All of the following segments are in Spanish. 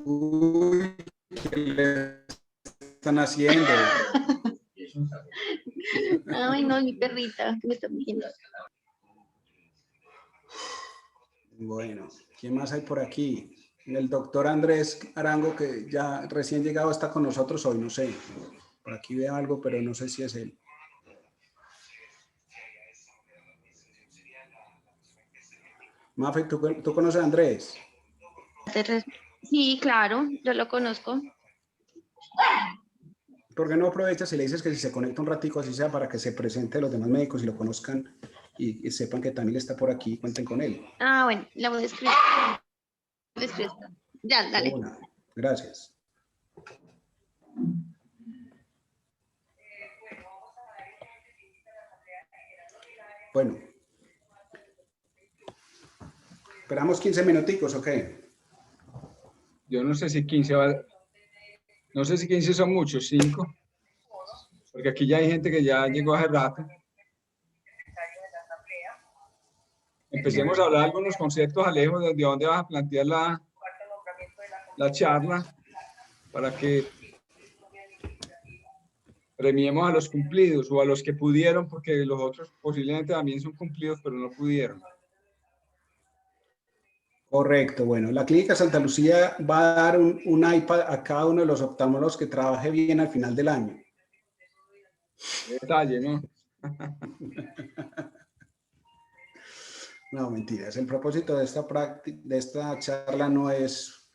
Uy, ¿qué le están haciendo? Ay, no, mi perrita que me está viendo. Bueno, ¿quién más hay por aquí? El doctor Andrés Arango, que ya recién llegado, está con nosotros hoy, no sé. Por aquí veo algo, pero no sé si es él. Mafe, ¿tú conoces a Andrés? Sí, claro, yo lo conozco. ¿Por qué no aprovechas y le dices que si se conecta un ratico, así sea, para que se presente a los demás médicos y lo conozcan y sepan que también está por aquí, cuenten con él? Ah, bueno, la voy a escribir. Le escribo. Ya, De dale. una. Gracias. Bueno. Esperamos 15 minuticos, ¿ok? Yo no sé si 15 no sé si 15 son muchos, 5, porque aquí ya hay gente que ya llegó hace rato. Empecemos a hablar algunos conceptos, Alejo, de dónde vas a plantear la charla para que premiemos a los cumplidos o a los que pudieron, porque los otros posiblemente también son cumplidos, pero no pudieron. Correcto, bueno, la Clínica Santa Lucía va a dar un iPad a cada uno de los oftalmólogos que trabaje bien al final del año. Qué detalle, ¿no? No, mentiras. El propósito de esta charla no es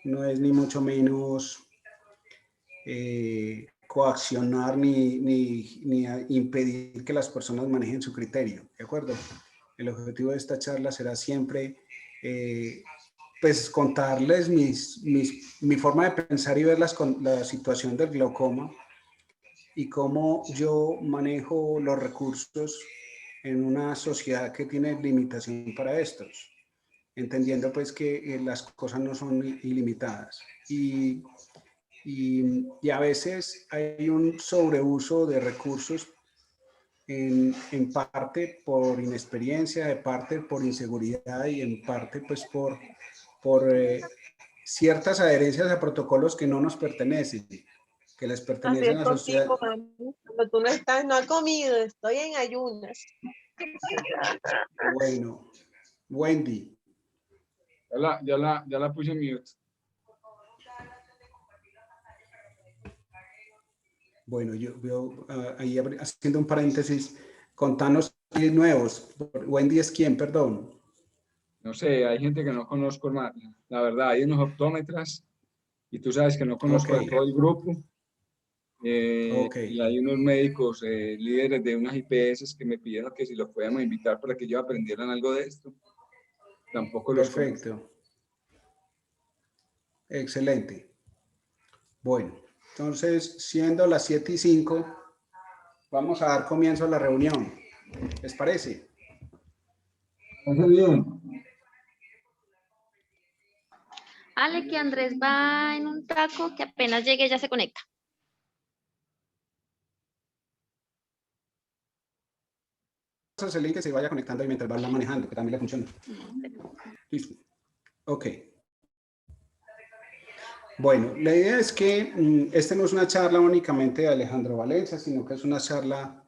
ni mucho menos coaccionar ni impedir que las personas manejen su criterio, ¿de acuerdo? El objetivo de esta charla será siempre pues contarles mi forma de pensar y ver la situación del glaucoma y cómo yo manejo los recursos en una sociedad que tiene limitación para estos, entendiendo pues que las cosas no son ilimitadas. Y a veces hay un sobreuso de recursos en parte por inexperiencia, de parte por inseguridad y en parte pues por ciertas adherencias a protocolos que no nos pertenecen, que les Así pertenecen es a la sociedad. contigo, mami. Cuando tú no estás, no has comido, estoy en ayunas. Bueno, Wendy. Ya la puse en mute. Bueno, yo veo ahí haciendo un paréntesis, contanos nuevos. Wendy es quién, perdón. No sé, hay gente que no conozco, la verdad, hay unos optómetras y tú sabes que no conozco a todo el grupo. Y hay unos médicos líderes de unas IPS que me pidieron que si los podíamos invitar para que ellos aprendieran algo de esto. Tampoco los conozco. Perfecto. Excelente. Bueno, entonces, siendo las 7:05, vamos a dar comienzo a la reunión. ¿Les parece? Muy bien. Ale, que Andrés va en un taco que apenas llegue ya se conecta. El link que se vaya conectando y mientras va manejando, que también le funciona. Listo. Ok. Bueno, la idea es que este no es una charla únicamente de Alejandro Valencia, sino que es una charla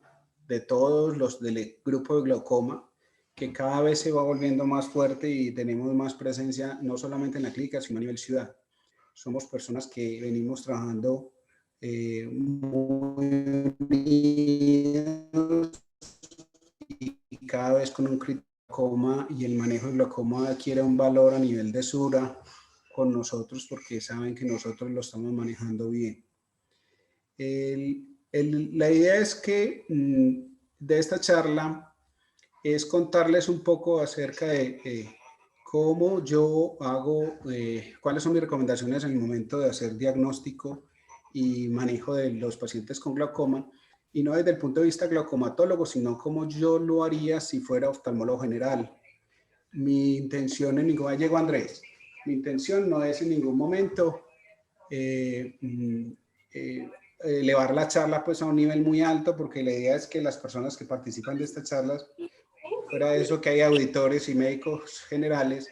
de todos los del grupo de glaucoma, que cada vez se va volviendo más fuerte y tenemos más presencia no solamente en la clínica, sino a nivel ciudad. Somos personas que venimos trabajando muy unidos y cada vez con un glaucoma, y el manejo del glaucoma adquiere un valor a nivel de Sura con nosotros porque saben que nosotros lo estamos manejando bien. La idea es que de esta charla es contarles un poco acerca de cómo yo hago, cuáles son mis recomendaciones en el momento de hacer diagnóstico y manejo de los pacientes con glaucoma, y no desde el punto de vista glaucomatólogo, sino como yo lo haría si fuera oftalmólogo general. Mi intención en ningún... Llegó Andrés. Mi intención no es en ningún momento elevar la charla pues a un nivel muy alto, porque la idea es que las personas que participan de estas charlas, fuera de eso que hay auditores y médicos generales,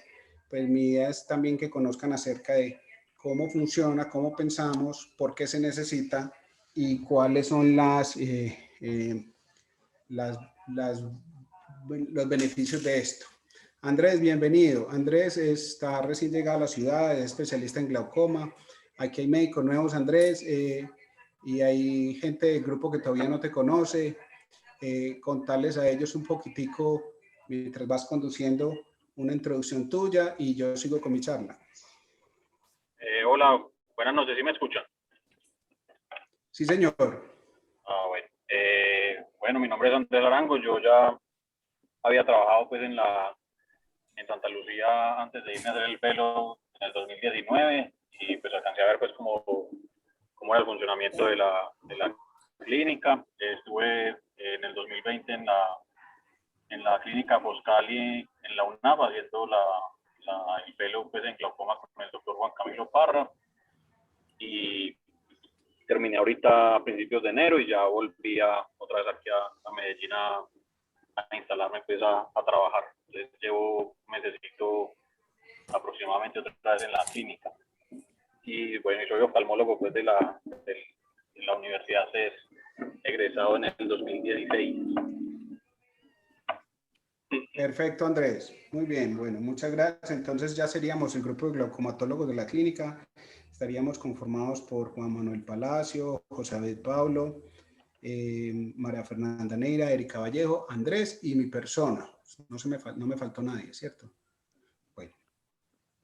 pues mi idea es también que conozcan acerca de cómo funciona, cómo pensamos, por qué se necesita y cuáles son las, los beneficios de esto. Andrés, bienvenido. Andrés está recién llegado a la ciudad, es especialista en glaucoma. Aquí hay médicos nuevos, Andrés, y hay gente del grupo que todavía no te conoce. Contarles a ellos un poquitico mientras vas conduciendo una introducción tuya y yo sigo con mi charla. Hola, buenas noches, ¿sí me escuchan? Sí, señor. Bueno. Bueno, mi nombre es Andrés Arango, yo ya había trabajado pues en Santa Lucía antes de irme a hacer el pelo en el 2019 y pues alcancé a ver pues cómo era el funcionamiento de la clínica. Estuve en el 2020 en la clínica Foscali en la UNAP haciendo el pelo pues en glaucoma con el doctor Juan Camilo Parra y terminé ahorita a principios de enero y ya volví otra vez aquí a Medellín a instalarme pues a trabajar. Entonces llevo un mesecito aproximadamente otra vez en la clínica. Y bueno, soy oftalmólogo pues de la Universidad CES, egresado en el 2016. Perfecto, Andrés. Muy bien, bueno, muchas gracias. Entonces ya seríamos el grupo de glaucomatólogos de la clínica. Estaríamos conformados por Juan Manuel Palacio, José David Pablo, María Fernanda Neira, Erika Vallejo, Andrés y mi persona. No me faltó nadie, ¿cierto? Bueno,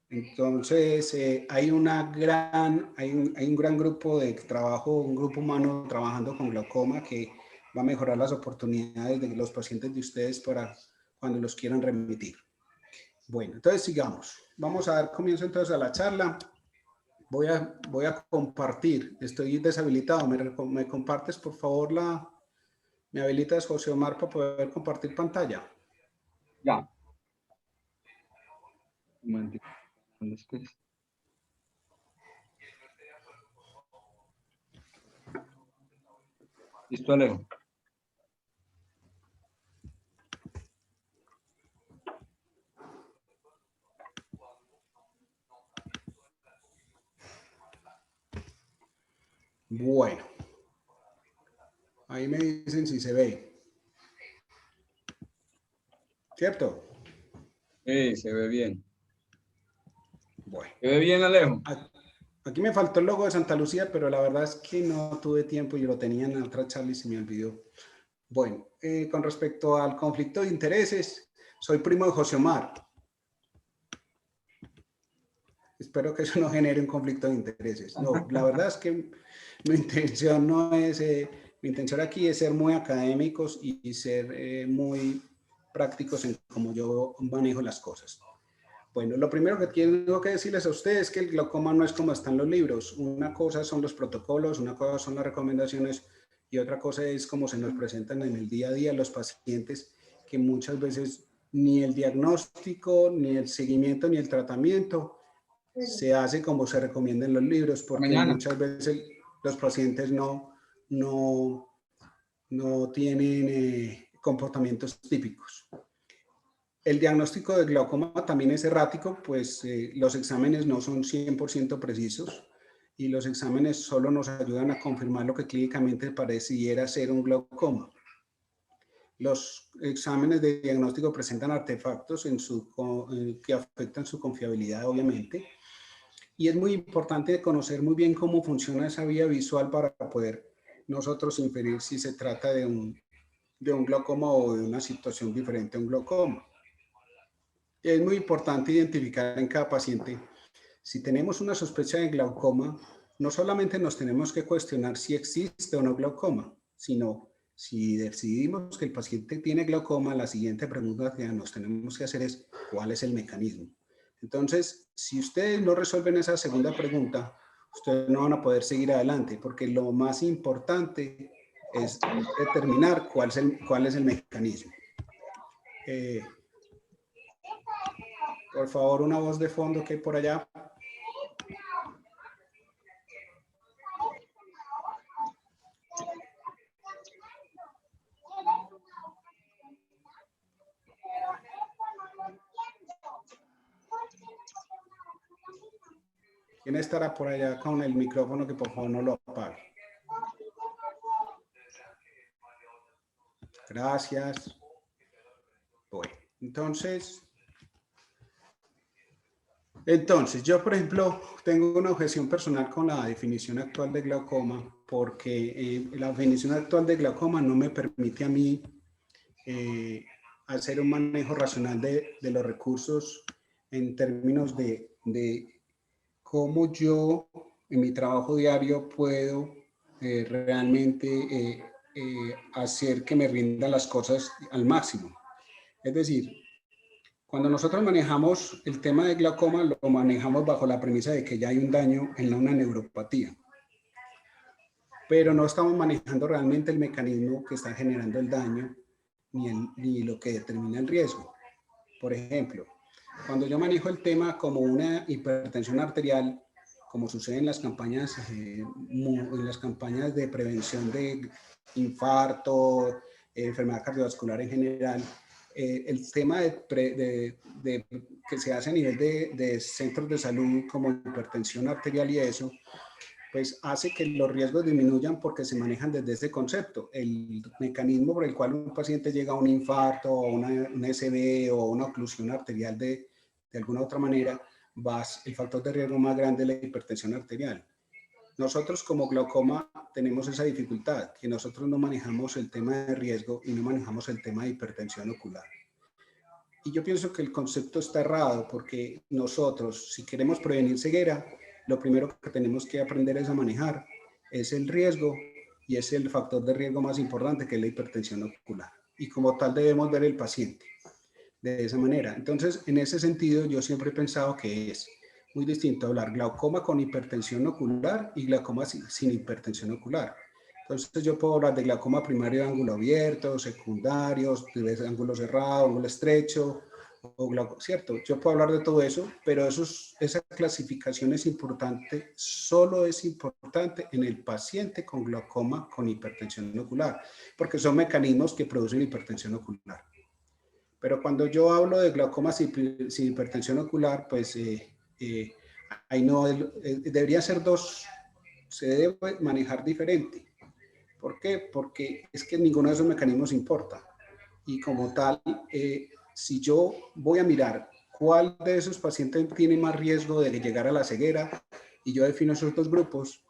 entonces hay un gran grupo de trabajo, un grupo humano trabajando con glaucoma que va a mejorar las oportunidades de los pacientes de ustedes para cuando los quieran remitir. Bueno, entonces sigamos. Vamos a dar comienzo entonces a la charla. Voy a compartir. Estoy deshabilitado. ¿Me compartes, por favor, me habilitas, José Omar, para poder compartir pantalla? Ya. Un momentito. Listo, Alejo. Bueno. Ahí me dicen si se ve. ¿Cierto? Se ve bien. Bueno. ¿Se ve bien, Alejo? Aquí me faltó el logo de Santa Lucía, pero la verdad es que no tuve tiempo y lo tenía en la otra charla y se me olvidó. Bueno, con respecto al conflicto de intereses, soy primo de José Omar. Espero que eso no genere un conflicto de intereses. No, la verdad es que mi intención no es, mi intención aquí es ser muy académicos y ser muy prácticos en cómo yo manejo las cosas. Bueno, lo primero que tengo que decirles a ustedes es que el glaucoma no es como están los libros. Una cosa son los protocolos, una cosa son las recomendaciones y otra cosa es cómo se nos presentan en el día a día los pacientes, que muchas veces ni el diagnóstico, ni el seguimiento, ni el tratamiento se hace como se recomienda en los libros, porque muchas veces los pacientes no tienen comportamientos típicos. El diagnóstico de glaucoma también es errático, pues los exámenes no son 100% precisos y los exámenes solo nos ayudan a confirmar lo que clínicamente pareciera ser un glaucoma. Los exámenes de diagnóstico presentan artefactos que afectan su confiabilidad, obviamente, y es muy importante conocer muy bien cómo funciona esa vía visual para poder nosotros inferir si se trata de un glaucoma o de una situación diferente a un glaucoma. Es muy importante identificar en cada paciente. Si tenemos una sospecha de glaucoma, no solamente nos tenemos que cuestionar si existe o no glaucoma, sino si decidimos que el paciente tiene glaucoma, la siguiente pregunta que nos tenemos que hacer es ¿cuál es el mecanismo? Entonces, si ustedes no resuelven esa segunda pregunta, ustedes no van a poder seguir adelante, porque lo más importante es determinar cuál es el mecanismo. Por favor, una voz de fondo que hay por allá. ¿Quién estará por allá con el micrófono que por favor no lo apague? Gracias. Bueno, entonces, yo, por ejemplo, tengo una objeción personal con la definición actual de glaucoma, porque la definición actual de glaucoma no me permite a mí hacer un manejo racional de los recursos en términos de cómo yo en mi trabajo diario puedo realmente hacer que me rindan las cosas al máximo. Es decir, cuando nosotros manejamos el tema de glaucoma, lo manejamos bajo la premisa de que ya hay un daño en una neuropatía. Pero no estamos manejando realmente el mecanismo que está generando el daño ni lo que determina el riesgo. Por ejemplo, cuando yo manejo el tema como una hipertensión arterial, como sucede en las campañas de prevención de infarto, enfermedad cardiovascular en general, el tema que se hace a nivel de centros de salud como hipertensión arterial y eso, pues hace que los riesgos disminuyan porque se manejan desde ese concepto. El mecanismo por el cual un paciente llega a un infarto o una SB o una oclusión arterial de alguna otra manera, el factor de riesgo más grande es la hipertensión arterial. Nosotros como glaucoma tenemos esa dificultad, que nosotros no manejamos el tema de riesgo y no manejamos el tema de hipertensión ocular. Y yo pienso que el concepto está errado porque nosotros, si queremos prevenir ceguera, lo primero que tenemos que aprender es a manejar es el riesgo y es el factor de riesgo más importante, que es la hipertensión ocular. Y como tal debemos ver el paciente de esa manera. Entonces, en ese sentido, yo siempre he pensado que es muy distinto hablar glaucoma con hipertensión ocular y glaucoma sin hipertensión ocular. Entonces, yo puedo hablar de glaucoma primario de ángulo abierto, secundarios, de ángulo cerrado, ángulo estrecho, ¿cierto? Yo puedo hablar de todo eso, pero esa clasificación es importante, solo es importante en el paciente con glaucoma con hipertensión ocular, porque son mecanismos que producen hipertensión ocular. Pero cuando yo hablo de glaucoma sin hipertensión ocular, pues ahí no, debería ser se debe manejar diferente. ¿Por qué? Porque es que ninguno de esos mecanismos importa. Y como tal, si yo voy a mirar cuál de esos pacientes tiene más riesgo de llegar a la ceguera y yo defino esos dos grupos,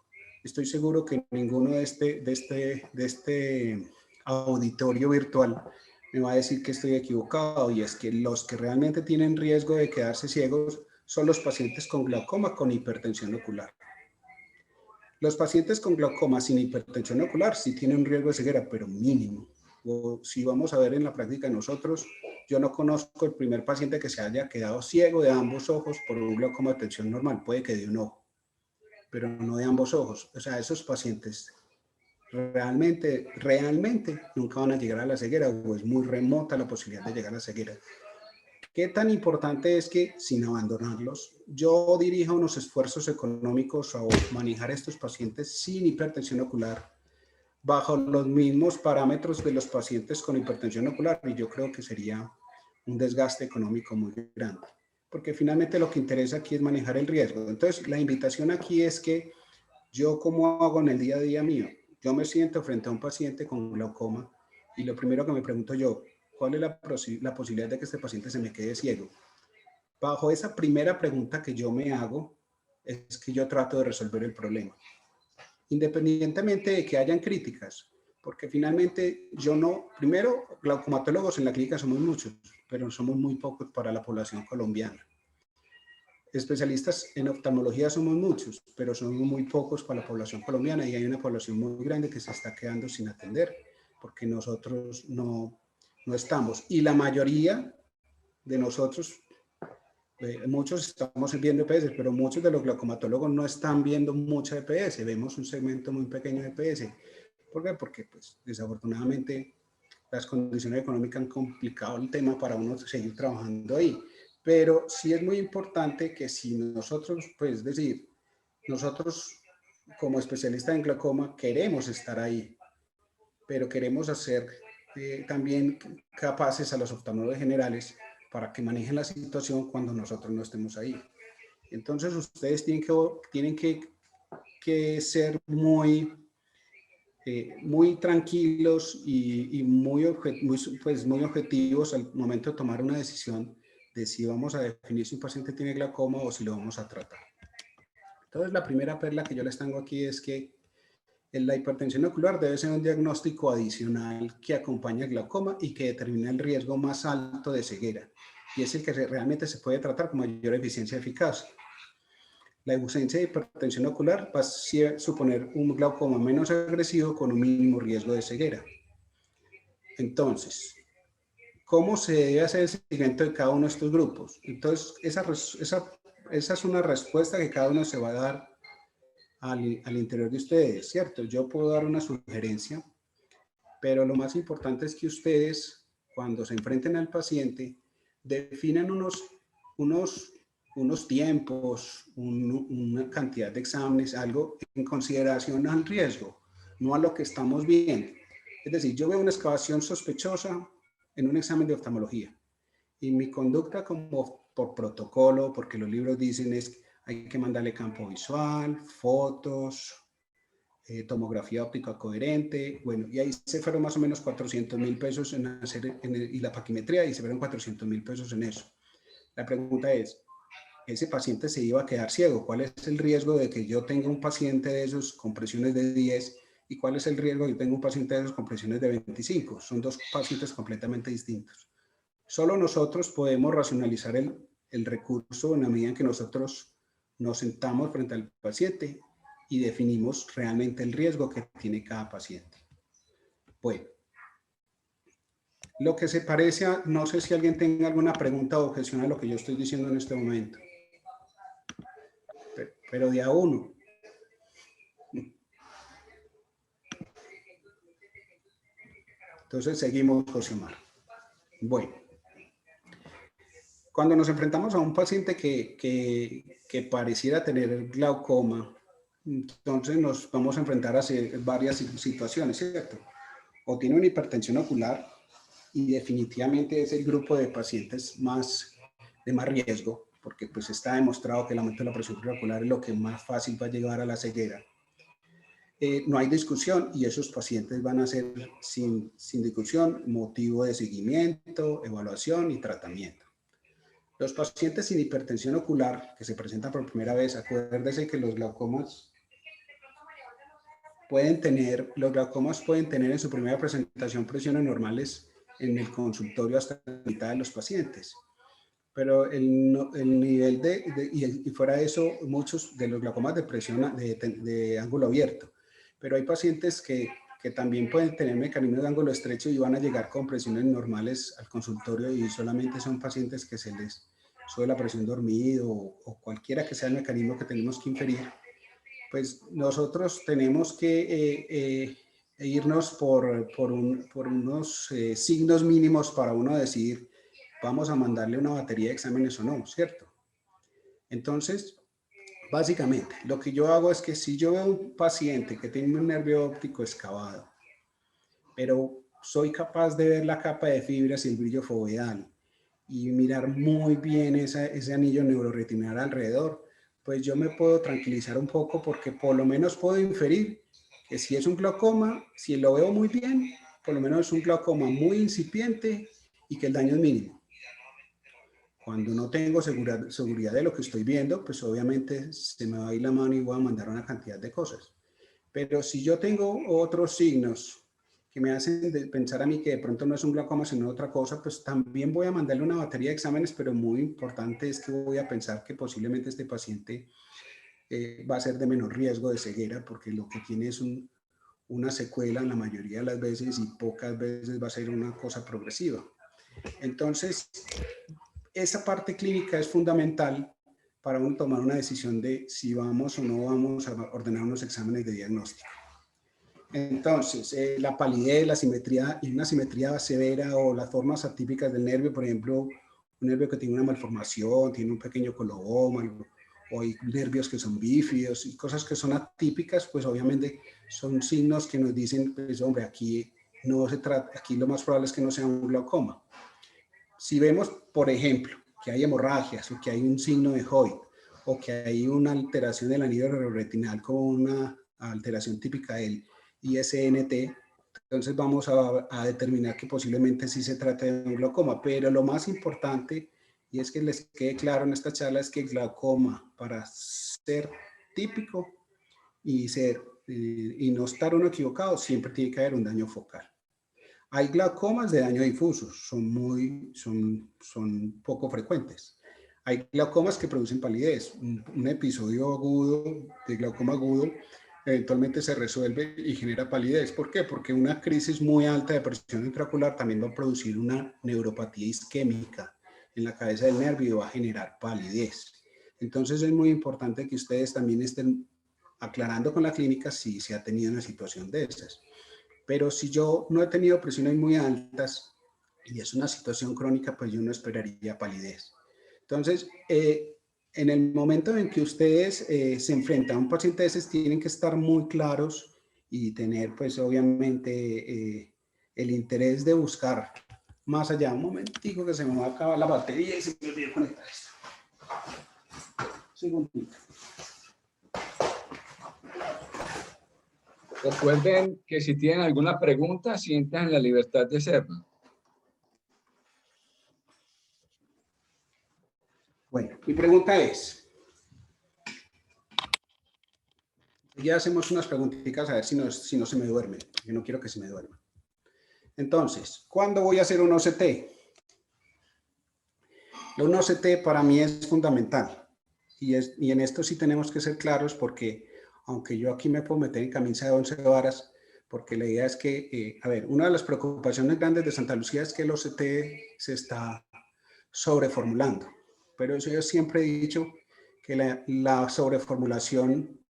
estoy seguro que ninguno de este auditorio virtual me va a decir que estoy equivocado, y es que los que realmente tienen riesgo de quedarse ciegos son los pacientes con glaucoma con hipertensión ocular. Los pacientes con glaucoma sin hipertensión ocular sí tienen un riesgo de ceguera, pero mínimo. O si vamos a ver en la práctica nosotros, yo no conozco el primer paciente que se haya quedado ciego de ambos ojos por un glaucoma de tensión normal. Puede que de un ojo, pero no de ambos ojos. O sea, esos pacientes realmente nunca van a llegar a la ceguera, o es muy remota la posibilidad de llegar a la ceguera. ¿Qué tan importante es que, sin abandonarlos, yo dirija unos esfuerzos económicos a manejar a estos pacientes sin hipertensión ocular bajo los mismos parámetros de los pacientes con hipertensión ocular? Y yo creo que sería un desgaste económico muy grande, porque finalmente lo que interesa aquí es manejar el riesgo. Entonces, la invitación aquí es que yo, ¿cómo hago en el día a día mío? Yo me siento frente a un paciente con glaucoma y lo primero que me pregunto yo, ¿cuál es la posibilidad de que este paciente se me quede ciego? Bajo esa primera pregunta que yo me hago, es que yo trato de resolver el problema. Independientemente de que hayan críticas, porque finalmente primero, glaucomatólogos en la clínica somos muchos, pero somos muy pocos para la población colombiana. Especialistas en oftalmología somos muchos, pero somos muy pocos para la población colombiana, y hay una población muy grande que se está quedando sin atender, porque nosotros no estamos. Y la mayoría de nosotros, muchos estamos viendo EPS, pero muchos de los glaucomatólogos no están viendo mucha EPS, vemos un segmento muy pequeño de EPS. ¿Por qué? Porque pues, desafortunadamente las condiciones económicas han complicado el tema para uno seguir trabajando ahí. Pero sí es muy importante que si nosotros, pues es decir, nosotros como especialistas en glaucoma queremos estar ahí, pero queremos hacer también capaces a los oftalmólogos generales para que manejen la situación cuando nosotros no estemos ahí. Entonces ustedes tienen que ser muy tranquilos y muy objetivos al momento de tomar una decisión de si vamos a definir si un paciente tiene glaucoma o si lo vamos a tratar. Entonces, la primera perla que yo les tengo aquí es que la hipertensión ocular debe ser un diagnóstico adicional que acompaña el glaucoma y que determina el riesgo más alto de ceguera, y es el que realmente se puede tratar con mayor eficiencia y eficacia. La ausencia de hipertensión ocular va a suponer un glaucoma menos agresivo con un mínimo riesgo de ceguera. Entonces, ¿cómo se debe hacer el seguimiento de cada uno de estos grupos? Entonces, esa es una respuesta que cada uno se va a dar al interior de ustedes, ¿cierto? Yo puedo dar una sugerencia, pero lo más importante es que ustedes, cuando se enfrenten al paciente, definan unos tiempos, una cantidad de exámenes, algo en consideración al riesgo, no a lo que estamos viendo. Es decir, yo veo una excavación sospechosa en un examen de oftalmología y mi conducta como por protocolo, porque los libros dicen es hay que mandarle campo visual, fotos, tomografía óptica coherente, bueno, y ahí se fueron más o menos 400.000 pesos en hacer, y la paquimetría, y se fueron 400.000 pesos en eso. La pregunta es, ¿ese paciente se iba a quedar ciego? ¿Cuál es el riesgo de que yo tenga un paciente de esos con presiones de 10 y cuál es el riesgo de que tenga un paciente de esos con presiones de 25? Son dos pacientes completamente distintos. Solo nosotros podemos racionalizar el recurso en la medida en que nosotros nos sentamos frente al paciente y definimos realmente el riesgo que tiene cada paciente. Bueno, lo que se parece a, no sé si alguien tenga alguna pregunta o objeción a lo que yo estoy diciendo en este momento, pero de a uno. Entonces seguimos, José Omar. Bueno. Cuando nos enfrentamos a un paciente que pareciera tener glaucoma, entonces nos vamos a enfrentar a varias situaciones, ¿cierto? O tiene una hipertensión ocular y definitivamente es el grupo de pacientes de más riesgo, porque pues está demostrado que el aumento de la presión ocular es lo que más fácil va a llevar a la ceguera. No hay discusión y esos pacientes van a ser sin discusión motivo de seguimiento, evaluación y tratamiento. Los pacientes sin hipertensión ocular que se presentan por primera vez, acuérdense que los glaucomas pueden tener en su primera presentación presiones normales en el consultorio hasta la mitad de los pacientes. Pero el nivel y fuera de eso, muchos de los glaucomas de presión de ángulo abierto. Pero hay pacientes que también pueden tener mecanismos de ángulo estrecho y van a llegar con presiones normales al consultorio y solamente son pacientes que se les sube la presión dormido o cualquiera que sea el mecanismo que tenemos que inferir. Pues nosotros tenemos que irnos por unos signos mínimos para uno decidir, vamos a mandarle una batería de exámenes o no, ¿cierto? Entonces, básicamente, lo que yo hago es que si yo veo un paciente que tiene un nervio óptico excavado, pero soy capaz de ver la capa de fibras y el brillo foveal y mirar muy bien ese anillo neuroretinal alrededor, pues yo me puedo tranquilizar un poco porque por lo menos puedo inferir que si es un glaucoma, si lo veo muy bien, por lo menos es un glaucoma muy incipiente y que el daño es mínimo. Cuando no tengo seguridad de lo que estoy viendo, pues obviamente se me va a ir la mano y voy a mandar una cantidad de cosas. Pero si yo tengo otros signos que me hacen pensar a mí que de pronto no es un glaucoma sino otra cosa, pues también voy a mandarle una batería de exámenes, pero muy importante es que voy a pensar que posiblemente este paciente va a ser de menor riesgo de ceguera porque lo que tiene es una secuela en la mayoría de las veces y pocas veces va a ser una cosa progresiva. Entonces, esa parte clínica es fundamental para uno tomar una decisión de si vamos o no vamos a ordenar unos exámenes de diagnóstico. Entonces, la palidez, la simetría y una simetría severa o las formas atípicas del nervio, por ejemplo, un nervio que tiene una malformación, tiene un pequeño coloboma, o hay nervios que son bífidos y cosas que son atípicas, pues obviamente son signos que nos dicen, pues hombre, aquí no se trata, aquí lo más probable es que no sea un glaucoma. Si vemos, por ejemplo, que hay hemorragias o que hay un signo de Hoyt o que hay una alteración del anillo retinal con una alteración típica del ISNT, entonces vamos a determinar que posiblemente sí se trata de un glaucoma. Pero lo más importante, y es que les quede claro en esta charla, es que el glaucoma, para ser típico y no estar uno equivocado, siempre tiene que haber un daño focal. Hay glaucomas de daño difuso, son poco frecuentes. Hay glaucomas que producen palidez. Un episodio agudo de glaucoma agudo eventualmente se resuelve y genera palidez. ¿Por qué? Porque una crisis muy alta de presión intraocular también va a producir una neuropatía isquémica en la cabeza del nervio y va a generar palidez. Entonces es muy importante que ustedes también estén aclarando con la clínica si se ha tenido una situación de esas. Pero si yo no he tenido presiones muy altas y es una situación crónica, pues yo no esperaría palidez. Entonces, en el momento en que ustedes se enfrentan a un paciente de esos, tienen que estar muy claros y tener, pues, obviamente, el interés de buscar más allá. Un momentico que se me va a acabar la batería y se me olvidó conectar esto. Un segundito. Recuerden que si tienen alguna pregunta, sientan la libertad de hacerlo. Bueno, mi pregunta es, ya hacemos unas preguntitas a ver si no se me duerme. Yo no quiero que se me duerma. Entonces, ¿cuándo voy a hacer un OCT? Un OCT para mí es fundamental. Y en esto sí tenemos que ser claros porque, aunque yo aquí me puedo meter en camisa de 11 varas, porque la idea es que, a ver, una de las preocupaciones grandes de Santa Lucía es que el OCT se está sobreformulando. Pero eso yo siempre he dicho que la sobreformulación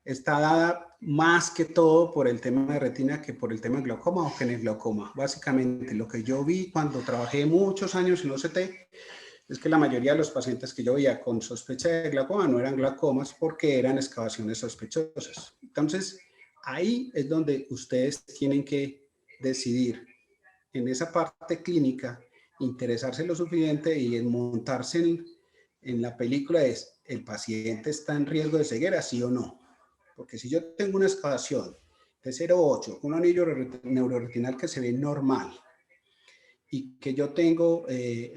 está dada más que todo por el tema de retina que por el tema de glaucoma o que en el glaucoma. Básicamente, lo que yo vi cuando trabajé muchos años en OCT es que la mayoría de los pacientes que yo veía con sospecha de glaucoma no eran glaucomas porque eran excavaciones sospechosas. Entonces, ahí es donde ustedes tienen que decidir en esa parte clínica, interesarse lo suficiente y en montarse en la película es, ¿el paciente está en riesgo de ceguera, sí o no? Porque si yo tengo una excavación de 0,8, un anillo neuroretinal que se ve normal, y que yo tengo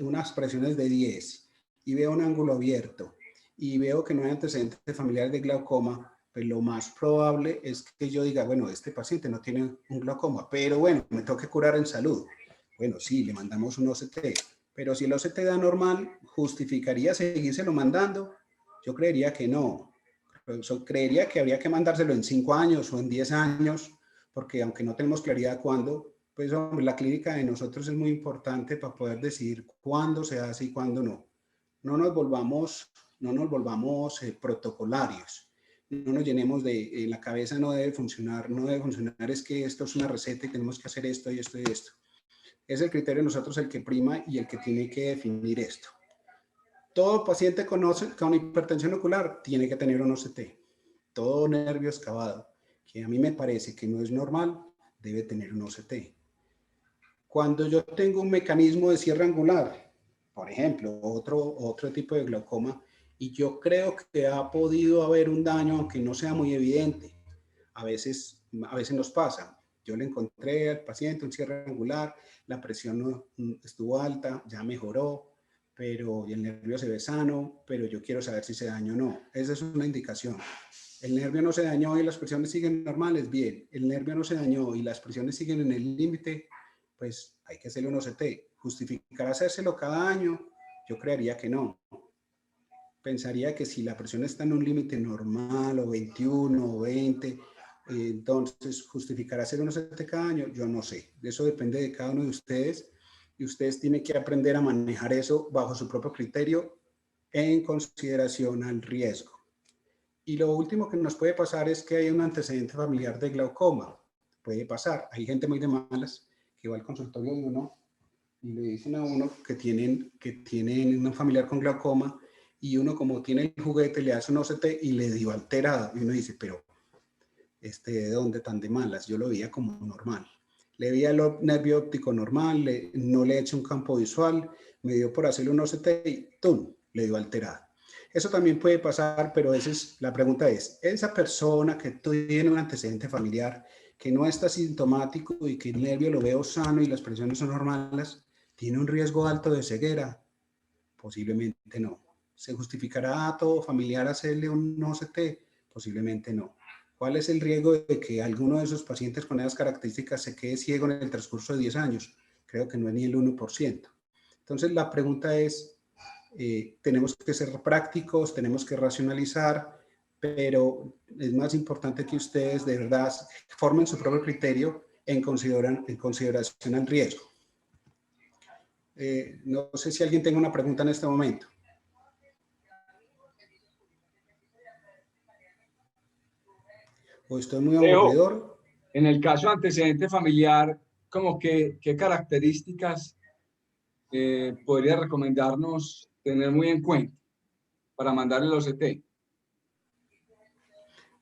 unas presiones de 10 y veo un ángulo abierto y veo que no hay antecedentes familiares de glaucoma, pues lo más probable es que yo diga, bueno, este paciente no tiene un glaucoma, pero bueno, me tengo que curar en salud. Bueno, sí, le mandamos un OCT, pero si el OCT da normal, ¿justificaría seguírselo mandando? Yo creería que no. Yo creería que habría que mandárselo en 5 años o en 10 años, porque aunque no tenemos claridad cuándo, pues hombre, la clínica de nosotros es muy importante para poder decidir cuándo se hace y cuándo no. No nos volvamos protocolarios. No nos llenemos de, la cabeza no debe funcionar, es que esto es una receta y tenemos que hacer esto y esto y esto. Es el criterio de nosotros el que prima y el que tiene que definir esto. Todo paciente con hipertensión ocular tiene que tener un OCT. Todo nervio excavado, que a mí me parece que no es normal, debe tener un OCT. Cuando yo tengo un mecanismo de cierre angular, por ejemplo, otro tipo de glaucoma, y yo creo que ha podido haber un daño, aunque no sea muy evidente, a veces nos pasa. Yo le encontré al paciente un cierre angular, la presión no estuvo alta, ya mejoró, y el nervio se ve sano, pero yo quiero saber si se dañó o no. Esa es una indicación. El nervio no se dañó y las presiones siguen normales, bien. El nervio no se dañó y las presiones siguen en el límite, pues hay que hacerle un OCT. ¿Justificar hacérselo cada año? Yo creería que no. Pensaría que si la presión está en un límite normal, o 21, o 20, entonces justificar hacer un OCT cada año, yo no sé. Eso depende de cada uno de ustedes y ustedes tienen que aprender a manejar eso bajo su propio criterio en consideración al riesgo. Y lo último que nos puede pasar es que hay un antecedente familiar de glaucoma. Puede pasar. Hay gente muy de malas que va al consultorio de uno y le dicen a uno que tienen un familiar con glaucoma y uno, como tiene el juguete, le hace un OCT y le dio alterado. Y uno dice, pero ¿de dónde tan de malas? Yo lo veía como normal. Le veía el nervio óptico normal, no le he hecho un campo visual, me dio por hacerle un OCT y ¡tum!, le dio alterado. Eso también puede pasar, pero la pregunta es, esa persona que tiene un antecedente familiar, que no está sintomático y que el nervio lo veo sano y las presiones son normales, ¿tiene un riesgo alto de ceguera? Posiblemente no. ¿Se justificará a todo familiar hacerle un OCT? Posiblemente no. ¿Cuál es el riesgo de que alguno de esos pacientes con esas características se quede ciego en el transcurso de 10 años? Creo que no es ni el 1%. Entonces la pregunta es, tenemos que ser prácticos, tenemos que racionalizar, pero es más importante que ustedes de verdad formen su propio criterio en consideración al riesgo. No sé si alguien tenga una pregunta en este momento. O estoy muy aburridor. En el caso de antecedente familiar, como que, ¿qué características podría recomendarnos tener muy en cuenta para mandarle el OCT?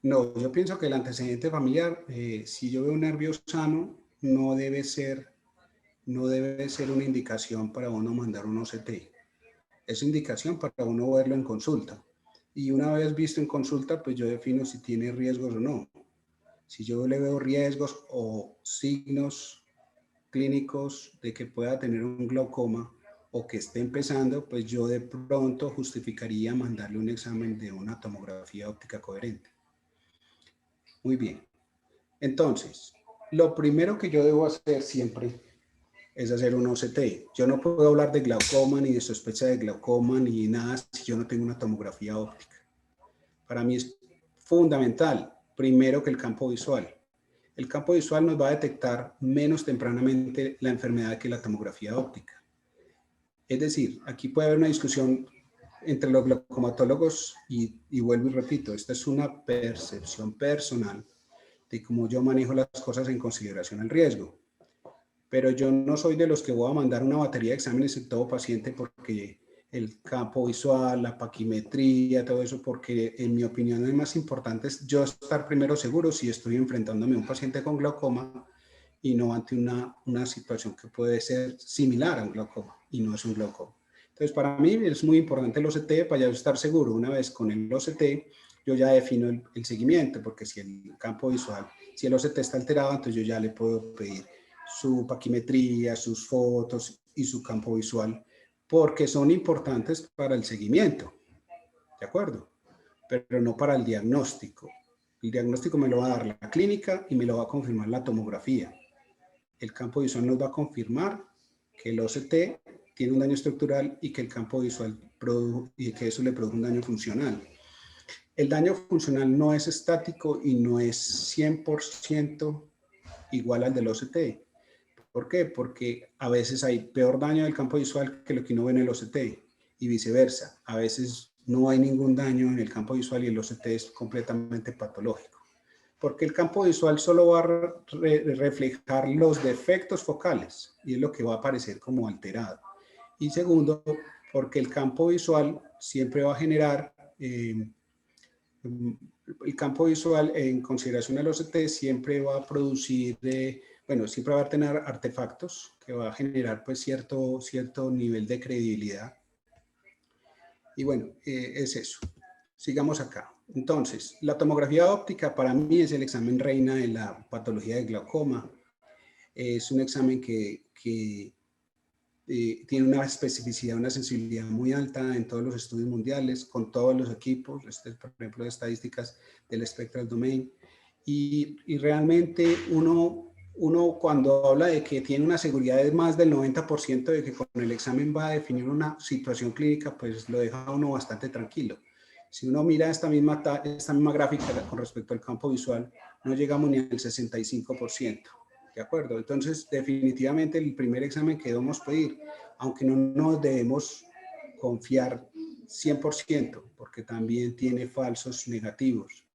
No, yo pienso que el antecedente familiar, si yo veo un nervio sano, no debe ser una indicación para uno mandar un OCT. Es indicación para uno verlo en consulta. Y una vez visto en consulta, pues yo defino si tiene riesgos o no. Si yo le veo riesgos o signos clínicos de que pueda tener un glaucoma o que esté empezando, pues yo de pronto justificaría mandarle un examen de una tomografía óptica coherente. Muy bien. Entonces, lo primero que yo debo hacer siempre es hacer un OCT. Yo no puedo hablar de glaucoma ni de sospecha de glaucoma ni nada si yo no tengo una tomografía óptica. Para mí es fundamental, primero, que el campo visual. El campo visual nos va a detectar menos tempranamente la enfermedad que la tomografía óptica. Es decir, aquí puede haber una discusión entre los glaucomatólogos y vuelvo y repito, esta es una percepción personal de cómo yo manejo las cosas en consideración al riesgo. Pero yo no soy de los que voy a mandar una batería de exámenes en todo paciente porque el campo visual, la paquimetría, todo eso, porque en mi opinión es más importante es yo estar primero seguro si estoy enfrentándome a un paciente con glaucoma y no ante una situación que puede ser similar a un glaucoma y no es un glaucoma. Entonces, para mí es muy importante el OCT para ya estar seguro. Una vez con el OCT, yo ya defino el seguimiento, porque si el campo visual, si el OCT está alterado, entonces yo ya le puedo pedir su paquimetría, sus fotos y su campo visual, porque son importantes para el seguimiento, ¿de acuerdo? Pero no para el diagnóstico. El diagnóstico me lo va a dar la clínica y me lo va a confirmar la tomografía. El campo visual nos va a confirmar que el OCT tiene un daño estructural y que el campo visual y que eso le produce un daño funcional. El daño funcional no es estático y no es 100% igual al del OCT. ¿Por qué? Porque a veces hay peor daño del campo visual que lo que uno ve en el OCT y viceversa. A veces no hay ningún daño en el campo visual y el OCT es completamente patológico. Porque el campo visual solo va a reflejar los defectos focales y es lo que va a aparecer como alterado. Y segundo, porque el campo visual siempre va a generar, el campo visual en consideración al OCT siempre va a producir, bueno, siempre va a tener artefactos que va a generar pues cierto nivel de credibilidad. Y bueno, es eso. Sigamos acá. Entonces, la tomografía óptica para mí es el examen reina de la patología de glaucoma. Es un examen que tiene una especificidad, una sensibilidad muy alta en todos los estudios mundiales, con todos los equipos, por ejemplo, de estadísticas del Spectral Domain. Y realmente uno cuando habla de que tiene una seguridad de más del 90% de que con el examen va a definir una situación clínica, pues lo deja a uno bastante tranquilo. Si uno mira esta misma gráfica con respecto al campo visual, no llegamos ni al 65%. ¿De acuerdo? Entonces, definitivamente el primer examen que debemos pedir, aunque no nos debemos confiar 100%, porque también tiene falsos negativos.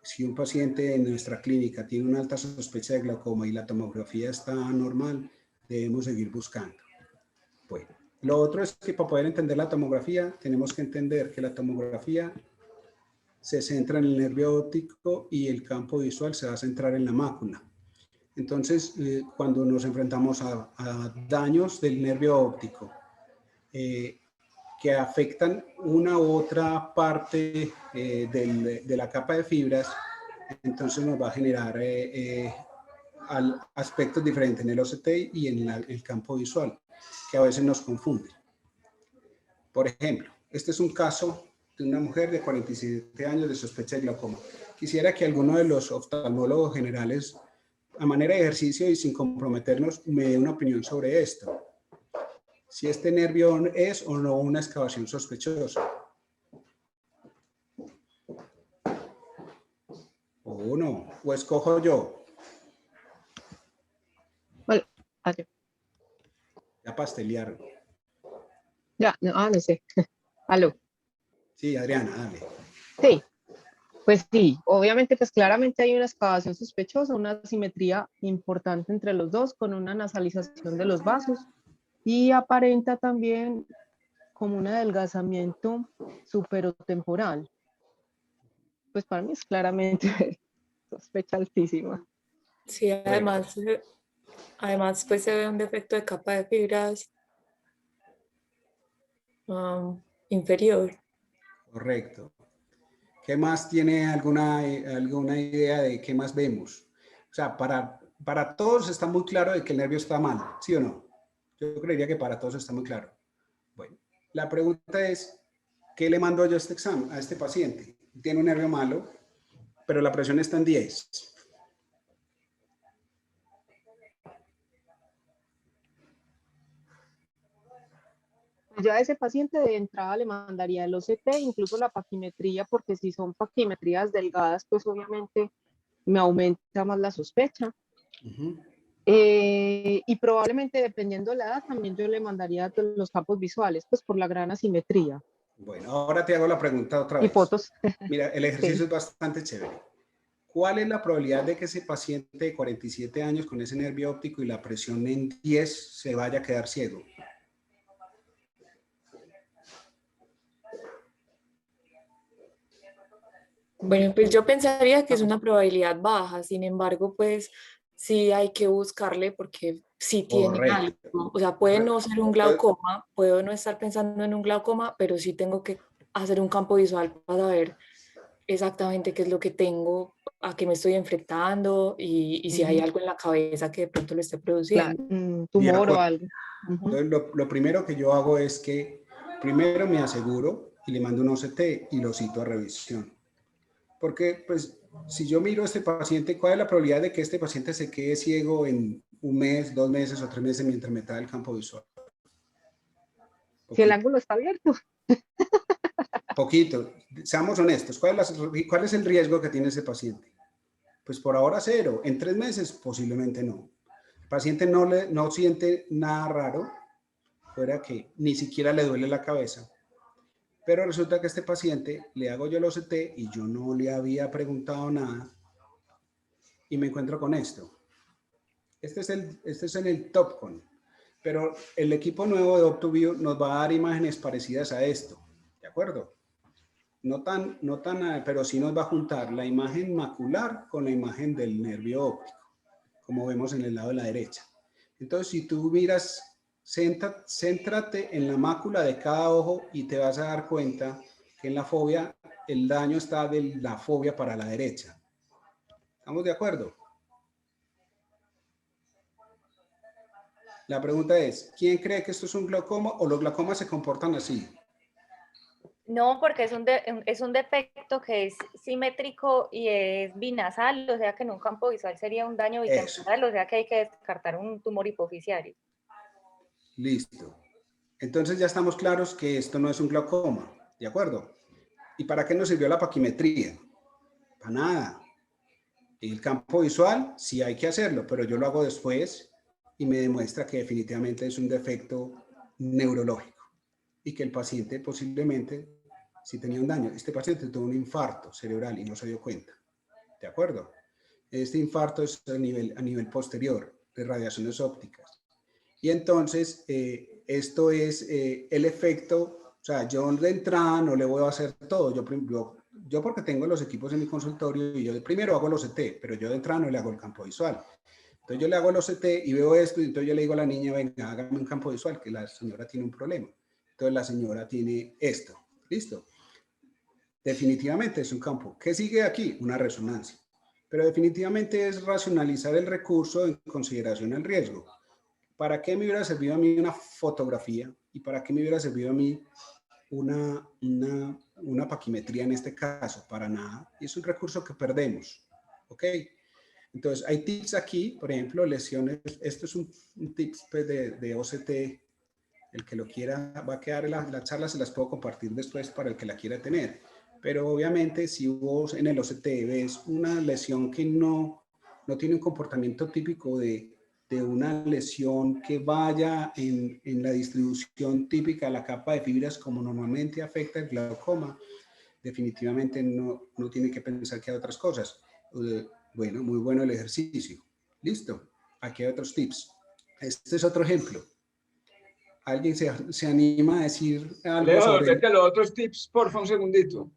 Si un paciente en nuestra clínica tiene una alta sospecha de glaucoma y la tomografía está normal, debemos seguir buscando. Bueno, lo otro es que para poder entender la tomografía, tenemos que entender que la tomografía se centra en el nervio óptico y el campo visual se va a centrar en la mácula. Entonces, cuando nos enfrentamos a daños del nervio óptico, que afectan una u otra parte de la capa de fibras, entonces nos va a generar aspectos diferentes en el OCT y en el campo visual, que a veces nos confunden. Por ejemplo, este es un caso de una mujer de 47 años de sospecha de glaucoma. Quisiera que alguno de los oftalmólogos generales, a manera de ejercicio y sin comprometernos, me dé una opinión sobre esto. Si este nervio es o no una excavación sospechosa. O no, o escojo yo. Vale, adiós. Ya pastelearon. Ya, no sé. Aló. Sí, Adriana, dale. Sí, pues sí, obviamente pues claramente hay una excavación sospechosa, una asimetría importante entre los dos con una nasalización de los vasos y aparenta también como un adelgazamiento superotemporal. Pues para mí es claramente sospecha altísima. Sí, además pues se ve un defecto de capa de fibras inferior. Correcto. ¿Qué más tiene alguna idea de qué más vemos? O sea, para todos está muy claro de que el nervio está mal, ¿sí o no? Yo creería que para todos está muy claro. Bueno, la pregunta es, ¿qué le mando yo a este examen, a este paciente? Tiene un nervio malo, pero la presión está en 10. Yo a ese paciente de entrada le mandaría el OCT, incluso la paquimetría, porque si son paquimetrías delgadas, pues obviamente me aumenta más la sospecha. Y probablemente dependiendo de la edad, también yo le mandaría los campos visuales, pues por la gran asimetría. Bueno, ahora te hago la pregunta otra vez. Y fotos. Mira, el ejercicio Sí. es bastante chévere. ¿Cuál es la probabilidad de que ese paciente de 47 años con ese nervio óptico y la presión en 10 se vaya a quedar ciego? Bueno, pues yo pensaría que es una probabilidad baja, sin embargo, pues sí hay que buscarle porque sí tiene Correcto. algo. O sea, puede no ser un glaucoma, puedo no estar pensando en un glaucoma, pero sí tengo que hacer un campo visual para saber exactamente qué es lo que tengo, a qué me estoy enfrentando y si hay algo en la cabeza que de pronto lo esté produciendo. Claro, un tumor o algo. Entonces, lo primero que yo hago es que primero me aseguro y le mando un OCT y lo cito a revisión. Porque, pues, si yo miro a este paciente, ¿cuál es la probabilidad de que este paciente se quede ciego en un mes, 2 meses o 3 meses mientras me trae el campo visual? Si el ángulo está abierto. Poquito. Seamos honestos. ¿Cuál es el riesgo que tiene ese paciente? Pues por ahora 0. En 3 meses, posiblemente no. El paciente no siente nada raro, fuera que ni siquiera le duele la cabeza. Pero resulta que a este paciente le hago yo el OCT y yo no le había preguntado nada y me encuentro con esto. Este es en el Topcon, pero el equipo nuevo de OptoView nos va a dar imágenes parecidas a esto, ¿de acuerdo? No tan, pero sí nos va a juntar la imagen macular con la imagen del nervio óptico, como vemos en el lado de la derecha. Entonces, si tú miras, céntrate en la mácula de cada ojo y te vas a dar cuenta que en la fobia, el daño está de la fobia para la derecha. ¿Estamos de acuerdo? La pregunta es, ¿quién cree que esto es un glaucoma o los glaucomas se comportan así? No, porque es un defecto que es simétrico y es binasal, o sea que en un campo visual sería un daño bitemporal, o sea que hay que descartar un tumor hipoficiario. Listo. Entonces ya estamos claros que esto no es un glaucoma, ¿de acuerdo? ¿Y para qué nos sirvió la paquimetría? Para nada. El campo visual sí hay que hacerlo, pero yo lo hago después y me demuestra que definitivamente es un defecto neurológico y que el paciente posiblemente sí tenía un daño. Este paciente tuvo un infarto cerebral y no se dio cuenta, ¿de acuerdo? Este infarto es a nivel posterior de radiaciones ópticas. Y entonces, esto es el efecto, o sea, yo de entrada no le voy a hacer todo, yo porque tengo los equipos en mi consultorio y yo primero hago los OCT, pero yo de entrada no le hago el campo visual. Entonces yo le hago el OCT y veo esto y entonces yo le digo a la niña, venga, hágame un campo visual, que la señora tiene un problema. entonces la señora tiene esto. ¿Listo? Definitivamente es un campo. ¿Qué sigue aquí? Una resonancia. Pero definitivamente es racionalizar el recurso en consideración al riesgo. ¿Para qué me hubiera servido a mí una fotografía? ¿Y para qué me hubiera servido a mí una paquimetría en este caso? Para nada. Y es un recurso que perdemos. ¿Ok? Entonces, hay tips aquí, por ejemplo, lesiones. Esto es un tips de OCT. El que lo quiera, va a quedar en la charla, se las puedo compartir después para el que la quiera tener. Pero obviamente, si vos en el OCT ves una lesión que no tiene un comportamiento típico de una lesión que vaya en la distribución típica de la capa de fibras como normalmente afecta el glaucoma, definitivamente no tiene que pensar que hay otras cosas. Bueno, muy bueno el ejercicio. Listo. Aquí hay otros tips. Este es otro ejemplo. ¿Alguien se anima a decir algo Leo, sobre vete a los otros tips, porfa, un segundito.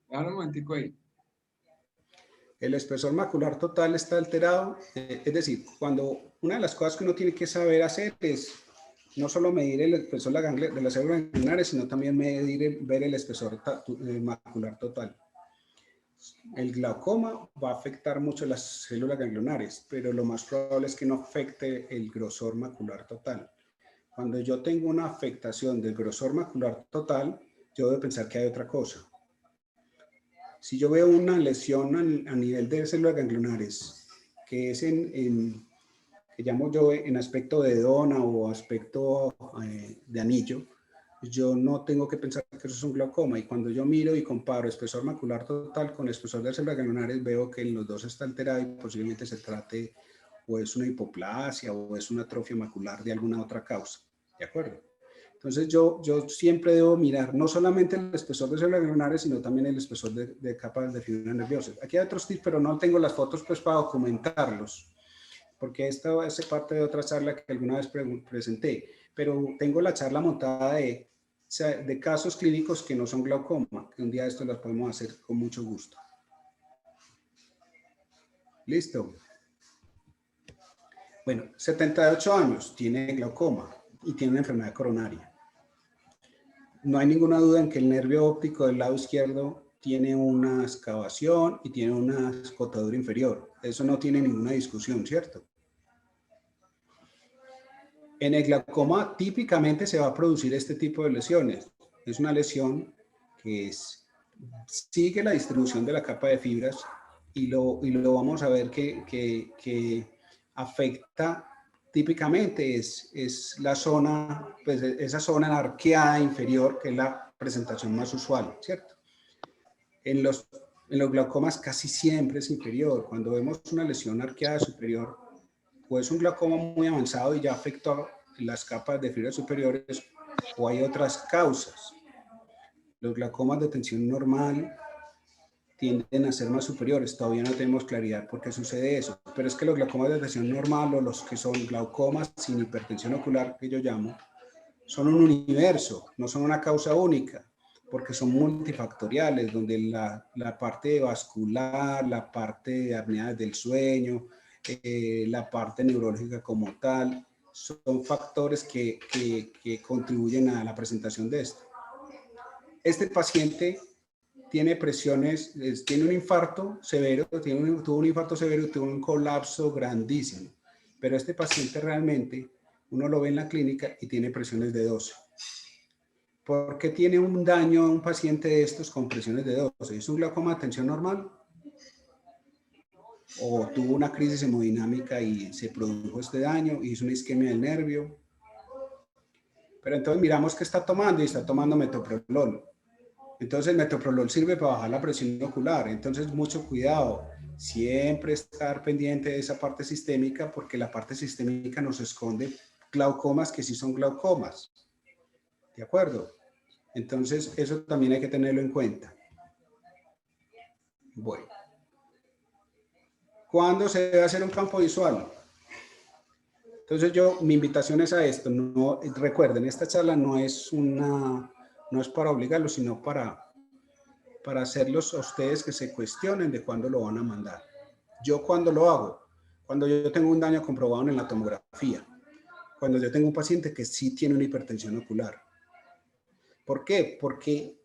Déjame un momentico ahí. el espesor macular total está alterado? Es decir, cuando una de las cosas que uno tiene que saber hacer es no solo medir el espesor de las células ganglionares, sino también ver el espesor macular total. El glaucoma va a afectar mucho las células ganglionares, pero lo más probable es que no afecte el grosor macular total. Cuando yo tengo una afectación del grosor macular total, yo debo pensar que hay otra cosa. Si yo veo una lesión a nivel de células ganglionares, que es que llamo yo en aspecto de dona o aspecto de anillo, yo no tengo que pensar que eso es un glaucoma. Y cuando yo miro y comparo espesor macular total con espesor de células ganglionares, veo que en los dos está alterado y posiblemente se trate o es una hipoplasia o es una atrofia macular de alguna otra causa. ¿De acuerdo? Entonces yo siempre debo mirar no solamente el espesor de células ganglionares, sino también el espesor de capas de fibras nerviosas. Aquí hay otros tips, pero no tengo las fotos pues para documentarlos, porque esta va a ser parte de otra charla que alguna vez presenté, pero tengo la charla montada de casos clínicos que no son glaucoma, que un día esto las podemos hacer con mucho gusto. ¿Listo? Bueno, 78 años, tiene glaucoma y tiene una enfermedad coronaria. No hay ninguna duda en que el nervio óptico del lado izquierdo tiene una excavación y tiene una escotadura inferior. Eso no tiene ninguna discusión, ¿cierto? En el glaucoma típicamente se va a producir este tipo de lesiones. Es una lesión que sigue la distribución de la capa de fibras y lo vamos a ver que afecta típicamente es la zona, pues esa zona arqueada inferior, que es la presentación más usual, ¿cierto? En los glaucomas casi siempre es inferior. Cuando vemos una lesión arqueada superior, o es un glaucoma muy avanzado y ya afectó las capas de fibras superiores, o hay otras causas. Los glaucomas de tensión normal tienden a ser más superiores. Todavía no tenemos claridad por qué sucede eso, pero es que los glaucomas de tensión normal o los que son glaucomas sin hipertensión ocular, que yo llamo, son un universo, no son una causa única, porque son multifactoriales, donde la parte vascular, la parte de apneas del sueño, la parte neurológica como tal, son factores que contribuyen a la presentación de esto. Este paciente tiene presiones, tiene un infarto severo, tuvo un infarto severo y tuvo un colapso grandísimo. Pero este paciente realmente, uno lo ve en la clínica y tiene presiones de 12. ¿Por qué tiene un daño a un paciente de estos con presiones de 12? ¿Es un glaucoma de tensión normal? ¿O tuvo una crisis hemodinámica y se produjo este daño y hizo una isquemia del nervio? Pero entonces miramos qué está tomando y está tomando metoprolol. Entonces el metoprolol sirve para bajar la presión ocular. Entonces mucho cuidado, siempre estar pendiente de esa parte sistémica, porque la parte sistémica nos esconde glaucomas que sí son glaucomas. ¿De acuerdo? Entonces eso también hay que tenerlo en cuenta. Bueno. ¿Cuándo se debe hacer un campo visual? Entonces mi invitación es a esto. No, recuerden, esta charla no es para obligarlos, sino para hacerlos a ustedes que se cuestionen de cuándo lo van a mandar. Yo cuando lo hago, cuando yo tengo un daño comprobado en la tomografía, cuando yo tengo un paciente que sí tiene una hipertensión ocular, ¿Por qué? Porque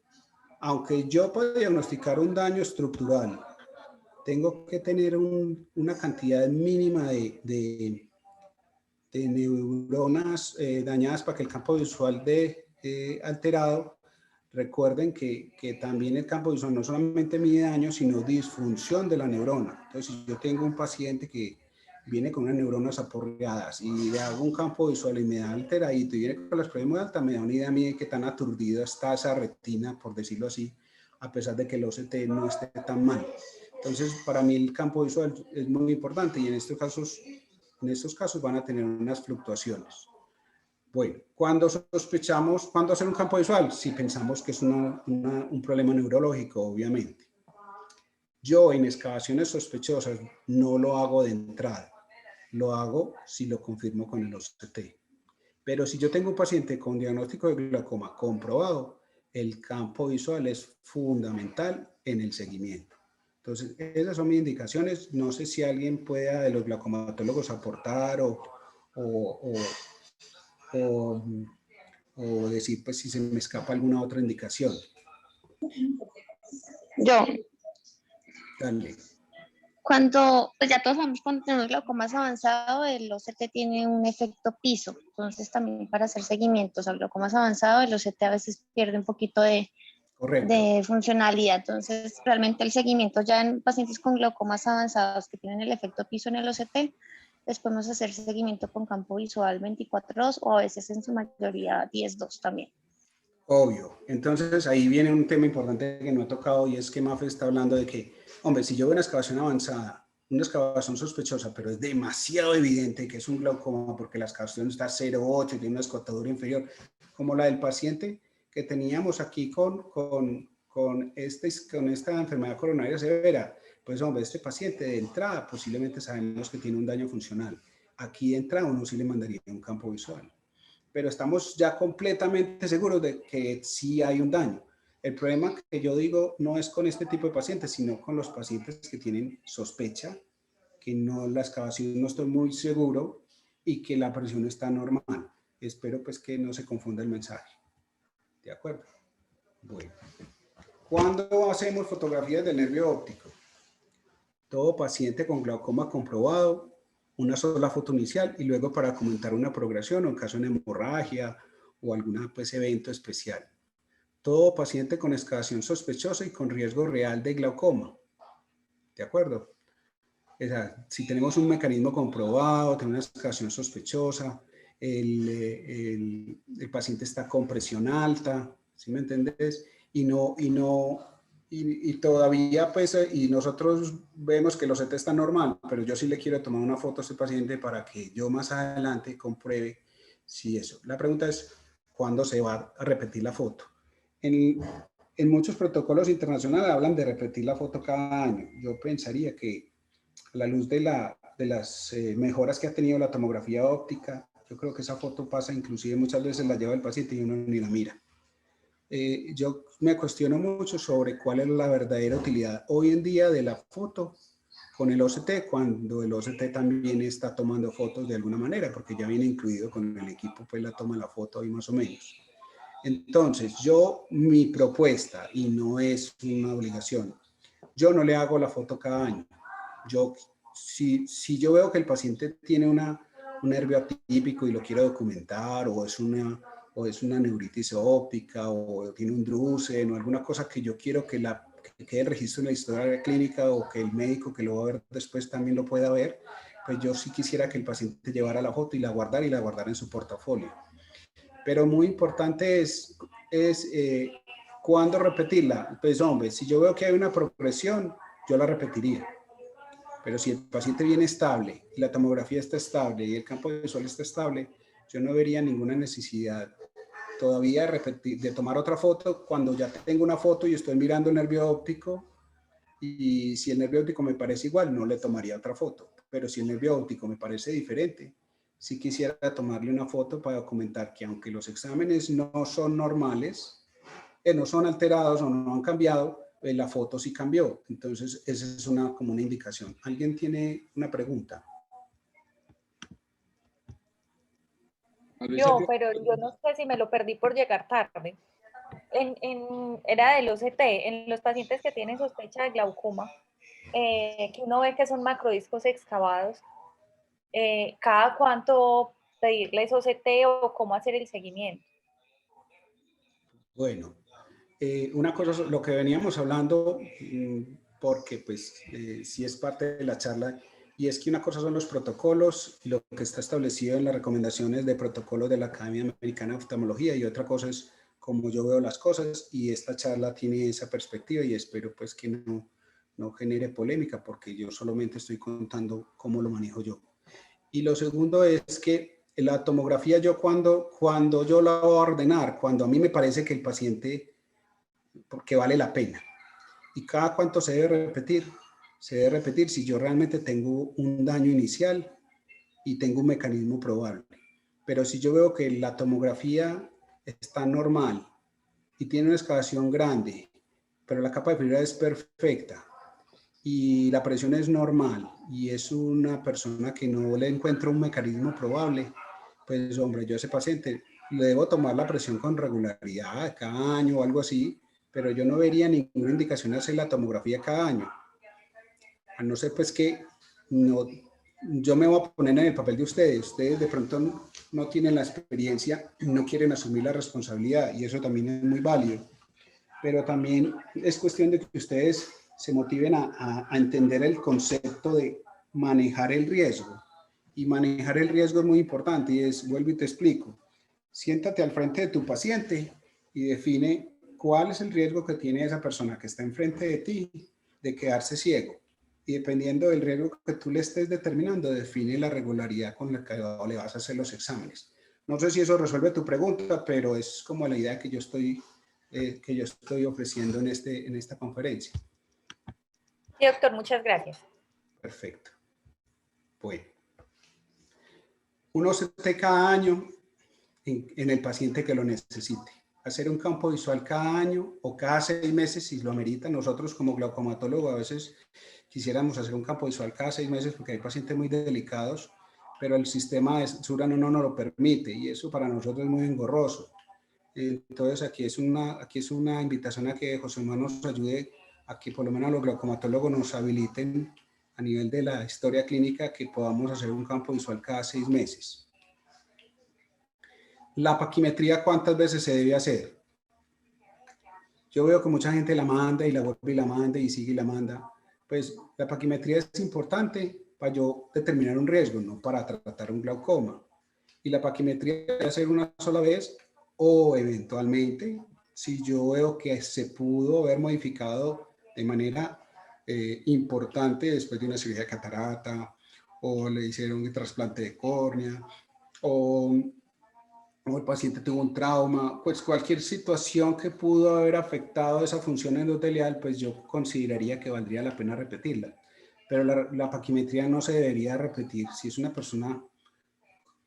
aunque yo pueda diagnosticar un daño estructural, tengo que tener una cantidad mínima de neuronas dañadas para que el campo visual de alterado. Recuerden que también el campo visual no solamente mide daño, sino disfunción de la neurona. Entonces, si yo tengo un paciente que viene con unas neuronas aporreadas y le hago un campo visual y me da alteradito y viene con las pruebas muy altas, me da una idea mía de qué tan aturdida está esa retina, por decirlo así, a pesar de que el OCT no esté tan mal. Entonces, para mí el campo visual es muy importante y en estos casos van a tener unas fluctuaciones. Bueno, ¿cuándo sospechamos, cuándo hacer un campo visual? Si pensamos que es un problema neurológico, obviamente. Yo en excavaciones sospechosas no lo hago de entrada, lo hago si lo confirmo con el OCT. Pero si yo tengo un paciente con diagnóstico de glaucoma comprobado, el campo visual es fundamental en el seguimiento. Entonces, esas son mis indicaciones. No sé si alguien pueda de los glaucomatólogos aportar o decir, pues, si se me escapa alguna otra indicación. Yo, Dale. cuando, pues ya todos sabemos, cuando tenemos glaucoma más avanzado, el OCT tiene un efecto piso. Entonces, también para hacer seguimientos al glaucoma más avanzado, el OCT a veces pierde un poquito Correcto. de funcionalidad. Entonces, realmente el seguimiento ya en pacientes con glaucomas avanzados que tienen el efecto piso en el OCT, les podemos hacer seguimiento con campo visual 24/2 o a veces en su mayoría 10/2 también. Obvio. Entonces ahí viene un tema importante que no he tocado y es que Mafe está hablando de que, hombre, si yo veo una excavación avanzada, una excavación sospechosa, pero es demasiado evidente que es un glaucoma porque la excavación está 0,8 y tiene una escotadura inferior, como la del paciente que teníamos aquí con esta enfermedad coronaria severa, pues hombre, este paciente de entrada posiblemente sabemos que tiene un daño funcional. Aquí de entrada uno sí le mandaría un campo visual, pero estamos ya completamente seguros de que sí hay un daño. El problema que yo digo no es con este tipo de pacientes, sino con los pacientes que tienen sospecha, que no, la excavación no estoy muy seguro y que la presión está normal. Espero pues que no se confunda el mensaje. ¿De acuerdo? Bueno. ¿Cuándo hacemos fotografías del nervio óptico? Todo paciente con glaucoma comprobado, una sola foto inicial y luego para comentar una progresión o en caso de hemorragia o algún pues, evento especial. Todo paciente con excavación sospechosa y con riesgo real de glaucoma. ¿De acuerdo? O sea, si tenemos un mecanismo comprobado, tenemos una excavación sospechosa, el paciente está con presión alta, ¿sí me entendés? Y todavía, pues, y nosotros vemos que el OCT está normal, pero yo sí le quiero tomar una foto a este paciente para que yo más adelante compruebe si eso. La pregunta es, ¿cuándo se va a repetir la foto? En muchos protocolos internacionales hablan de repetir la foto cada año. Yo pensaría que a la luz de las mejoras que ha tenido la tomografía óptica, yo creo que esa foto pasa, inclusive muchas veces la lleva el paciente y uno ni la mira. Yo me cuestiono mucho sobre cuál es la verdadera utilidad hoy en día de la foto con el OCT, cuando el OCT también está tomando fotos de alguna manera, porque ya viene incluido con el equipo, pues la toma la foto ahí más o menos. Entonces, mi propuesta, y no es una obligación, yo no le hago la foto cada año. Si yo veo que el paciente tiene un nervio atípico y lo quiero documentar, o es una neuritis óptica, o tiene un drusen, o alguna cosa que yo quiero que quede el registro en la historia clínica, o que el médico que lo va a ver después también lo pueda ver, pues yo sí quisiera que el paciente llevara la foto y la guardara en su portafolio. Pero muy importante es ¿cuándo repetirla? Pues hombre, si yo veo que hay una progresión, yo la repetiría. Pero si el paciente viene estable, y la tomografía está estable y el campo visual está estable, yo no vería ninguna necesidad todavía de tomar otra foto cuando ya tengo una foto y estoy mirando el nervio óptico, y si el nervio óptico me parece igual, no le tomaría otra foto. Pero si el nervio óptico me parece diferente, sí quisiera tomarle una foto para documentar que aunque los exámenes no son normales, no son alterados o no han cambiado, la foto sí cambió. Entonces, esa es como una indicación. ¿Alguien tiene una pregunta? Yo, pero yo no sé si me lo perdí por llegar tarde. era del OCT, en los pacientes que tienen sospecha de glaucoma, que uno ve que son macrodiscos excavados, ¿cada cuánto pedirles OCT o cómo hacer el seguimiento? Bueno, una cosa, lo que veníamos hablando, porque pues sí es parte de la charla, y es que una cosa son los protocolos y lo que está establecido en las recomendaciones de protocolos de la Academia Americana de Oftalmología, y otra cosa es cómo yo veo las cosas, y esta charla tiene esa perspectiva y espero pues que no genere polémica, porque yo solamente estoy contando cómo lo manejo yo. Y lo segundo es que la tomografía, yo cuando yo la voy a ordenar, cuando a mí me parece que el paciente, porque vale la pena. ¿Y cada cuánto se debe repetir? Se debe repetir si yo realmente tengo un daño inicial y tengo un mecanismo probable. Pero si yo veo que la tomografía está normal y tiene una excavación grande, pero la capa de fibra es perfecta y la presión es normal y es una persona que no le encuentra un mecanismo probable, pues hombre, yo a ese paciente le debo tomar la presión con regularidad, cada año o algo así, pero yo no vería ninguna indicación de hacer la tomografía cada año. A no ser pues que no, yo me voy a poner en el papel de ustedes. Ustedes de pronto no tienen la experiencia, no quieren asumir la responsabilidad y eso también es muy válido. Pero también es cuestión de que ustedes se motiven a entender el concepto de manejar el riesgo. Y manejar el riesgo es muy importante y es, vuelvo y te explico. Siéntate al frente de tu paciente y define cuál es el riesgo que tiene esa persona que está enfrente de ti de quedarse ciego. Y dependiendo del riesgo que tú le estés determinando, define la regularidad con la que le vas a hacer los exámenes. No sé si eso resuelve tu pregunta, pero es como la idea que yo estoy ofreciendo en esta conferencia. Sí, doctor, muchas gracias. Perfecto. Bueno. Uno se OCT cada año en el paciente que lo necesite. Hacer un campo visual cada año o cada 6 meses si lo amerita. Nosotros como glaucomatólogos a veces quisiéramos hacer un campo visual cada 6 meses porque hay pacientes muy delicados, pero el sistema de censura no nos lo permite y eso para nosotros es muy engorroso. Entonces aquí es una invitación a que José Manuel nos ayude a que por lo menos los glaucomatólogos nos habiliten a nivel de la historia clínica que podamos hacer un campo visual cada 6 meses. La paquimetría, ¿cuántas veces se debe hacer? Yo veo que mucha gente la manda y la vuelve y la manda y sigue y la manda. Pues la paquimetría es importante para yo determinar un riesgo, no para tratar un glaucoma. Y la paquimetría debe hacer una sola vez o eventualmente, si yo veo que se pudo haber modificado de manera importante después de una cirugía de catarata o le hicieron un trasplante de córnea o el paciente tuvo un trauma, pues cualquier situación que pudo haber afectado esa función endotelial, pues yo consideraría que valdría la pena repetirla. Pero la paquimetría no se debería repetir. Si es una persona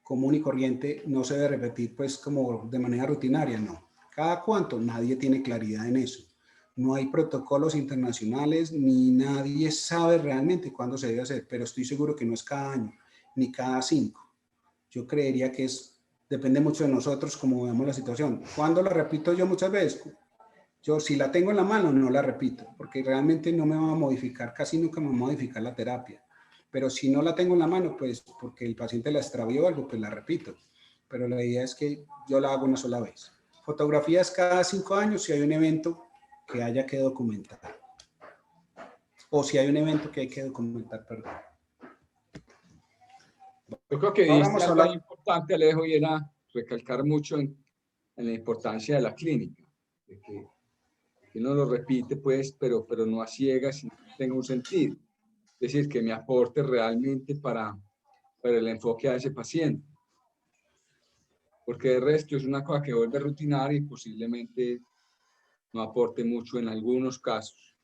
común y corriente, no se debe repetir pues como de manera rutinaria, no. ¿Cada cuánto? Nadie tiene claridad en eso. No hay protocolos internacionales, ni nadie sabe realmente cuándo se debe hacer, pero estoy seguro que no es cada año, ni cada 5. Yo creería que depende mucho de nosotros cómo vemos la situación. ¿Cuándo la repito yo muchas veces? Yo si la tengo en la mano no la repito, porque realmente no me va a modificar, casi nunca me va a modificar la terapia. Pero si no la tengo en la mano, pues porque el paciente la extravió o algo, pues la repito. Pero la idea es que yo la hago una sola vez. Fotografías cada 5 años si hay un evento que haya que documentar. O si hay un evento que hay que documentar, perdón. Yo creo que dijiste algo muy importante, Alejo, y era recalcar mucho en la importancia de la clínica, de que uno lo repite, pues, pero no a ciegas, sino que tenga un sentido. Es decir, que me aporte realmente para el enfoque a ese paciente. Porque de resto es una cosa que vuelve rutinaria y posiblemente no aporte mucho en algunos casos.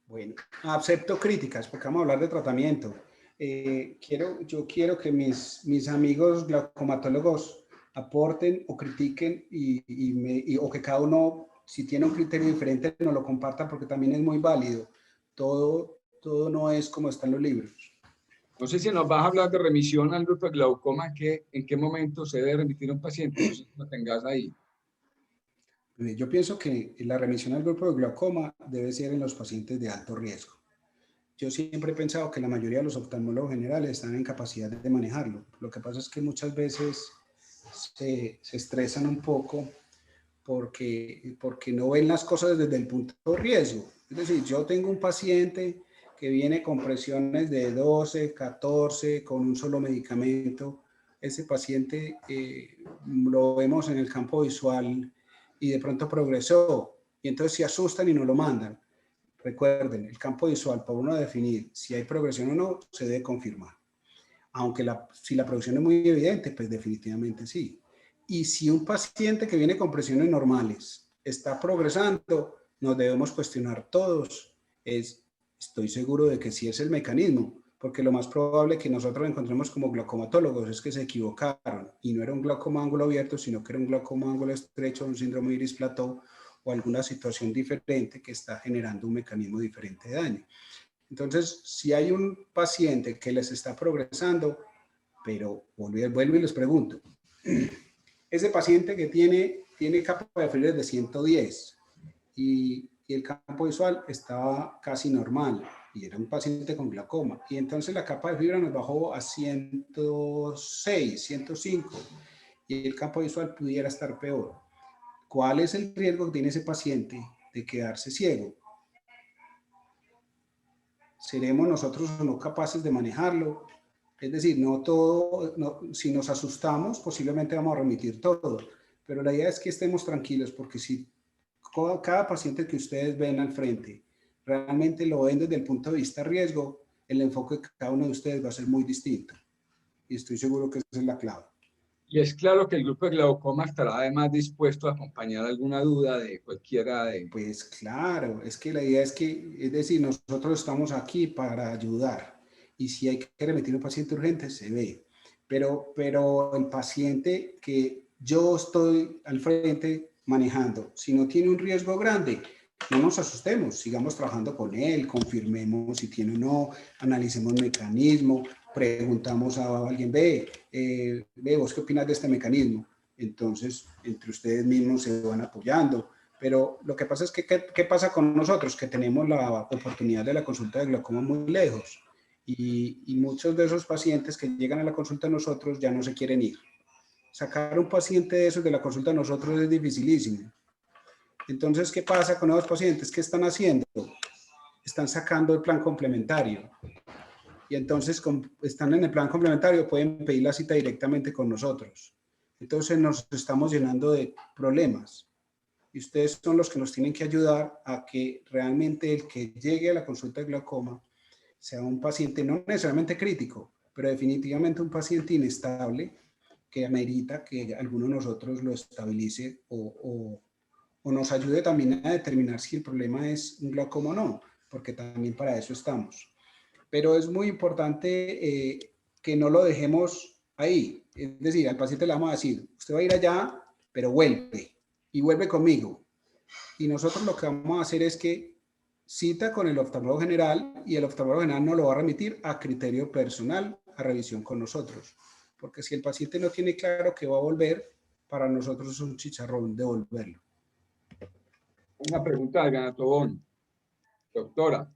Bueno, acepto críticas porque vamos a hablar de tratamiento. Yo quiero que mis amigos glaucomatólogos aporten o critiquen o que cada uno, si tiene un criterio diferente, nos lo comparta porque también es muy válido. Todo no es como están los libros. No sé si nos vas a hablar de remisión al grupo de glaucoma, ¿en qué momento se debe remitir a un paciente? No sé si lo tengas ahí. Yo pienso que la remisión al grupo de glaucoma debe ser en los pacientes de alto riesgo. Yo siempre he pensado que la mayoría de los oftalmólogos generales están en capacidad de manejarlo. Lo que pasa es que muchas veces se estresan un poco porque no ven las cosas desde el punto de riesgo. Es decir, yo tengo un paciente que viene con presiones de 12, 14, con un solo medicamento. Ese paciente lo vemos en el campo visual y de pronto progresó y entonces se asustan y no lo mandan. Recuerden, el campo visual, para uno definir si hay progresión o no, se debe confirmar. Aunque si la progresión es muy evidente, pues definitivamente sí. Y si un paciente que viene con presiones normales está progresando, nos debemos cuestionar todos. Estoy seguro de que sí es el mecanismo, porque lo más probable que nosotros encontremos como glaucomatólogos es que se equivocaron y no era un glaucoma ángulo abierto, sino que era un glaucoma ángulo estrecho, un síndrome iris plateau o alguna situación diferente que está generando un mecanismo diferente de daño. Entonces, si hay un paciente que les está progresando, pero vuelvo y les pregunto, ese paciente que tiene capa de fibra de 110 y el campo visual estaba casi normal y era un paciente con glaucoma y entonces la capa de fibra nos bajó a 106, 105 y el campo visual pudiera estar peor. ¿Cuál es el riesgo que tiene ese paciente de quedarse ciego? ¿Seremos nosotros no capaces de manejarlo? Es decir, si nos asustamos, posiblemente vamos a remitir todo, pero la idea es que estemos tranquilos, porque si cada paciente que ustedes ven al frente realmente lo ven desde el punto de vista riesgo, el enfoque de cada uno de ustedes va a ser muy distinto. Y estoy seguro que esa es la clave. Y es claro que el grupo de glaucoma estará además dispuesto a acompañar alguna duda de cualquiera de... Pues claro, es que la idea es decir, nosotros estamos aquí para ayudar. Y si hay que remitir a un paciente urgente, se ve. Pero el paciente que yo estoy al frente manejando, si no tiene un riesgo grande, no nos asustemos, sigamos trabajando con él, confirmemos si tiene o no, analicemos mecanismo, preguntamos a alguien, ¿vos qué opinas de este mecanismo? Entonces, entre ustedes mismos se van apoyando. Pero lo que pasa es que, ¿qué pasa con nosotros? Que tenemos la oportunidad de la consulta de glaucoma muy lejos. Y muchos de esos pacientes que llegan a la consulta de nosotros ya no se quieren ir. Sacar un paciente de esos de la consulta de nosotros es dificilísimo. Entonces, ¿qué pasa con esos pacientes? ¿Qué están haciendo? Están sacando el plan complementario. Y entonces, están en el plan complementario, pueden pedir la cita directamente con nosotros. Entonces, nos estamos llenando de problemas. Y ustedes son los que nos tienen que ayudar a que realmente el que llegue a la consulta de glaucoma sea un paciente no necesariamente crítico, pero definitivamente un paciente inestable que amerita que alguno de nosotros lo estabilice o nos ayude también a determinar si el problema es un glaucoma o no, porque también para eso estamos. Pero es muy importante que no lo dejemos ahí. Es decir, al paciente le vamos a decir, usted va a ir allá, pero vuelve y vuelve conmigo. Y nosotros lo que vamos a hacer es que cita con el oftalmólogo general y el oftalmólogo general nos lo va a remitir a criterio personal a revisión con nosotros. Porque si el paciente no tiene claro que va a volver, para nosotros es un chicharrón devolverlo. Una pregunta de Ganatobón. Doctora.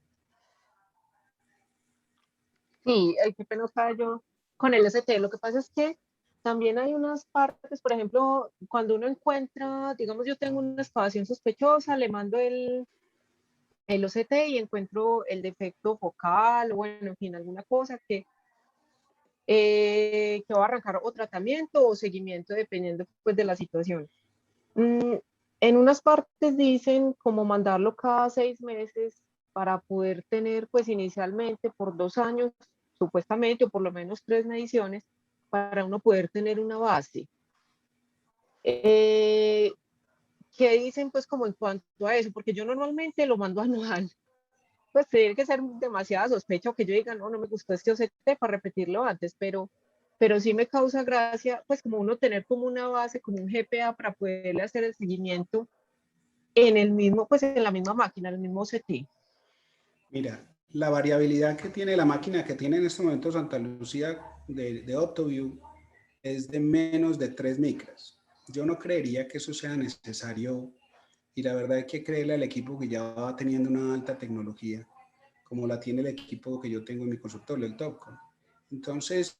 Sí, qué pena estaba yo con el ST. Lo que pasa es que también hay unas partes, por ejemplo, cuando uno encuentra, digamos, yo tengo una excavación sospechosa, le mando el OCT y encuentro el defecto focal, o bueno, en fin, alguna cosa que va a arrancar o tratamiento o seguimiento dependiendo pues de la situación. En unas partes dicen como mandarlo cada 6 meses para poder tener pues inicialmente por 2 años, supuestamente, o por lo menos 3 mediciones, para uno poder tener una base. ¿Qué dicen pues como en cuanto a eso? Porque yo normalmente lo mando anual. Pues tiene que ser demasiada sospecha o que yo diga, no me gustó este OCT para repetirlo antes, pero sí me causa gracia, pues como uno tener como una base, como un GPA para poderle hacer el seguimiento en el mismo, pues en la misma máquina, en el mismo OCT. Mira, la variabilidad que tiene la máquina que tiene en este momento Santa Lucía de OptoView es de menos de 3 micras. Yo no creería que eso sea necesario, y la verdad hay que creerle al equipo que ya va teniendo una alta tecnología, como la tiene el equipo que yo tengo en mi consultorio, el Topcon. Entonces,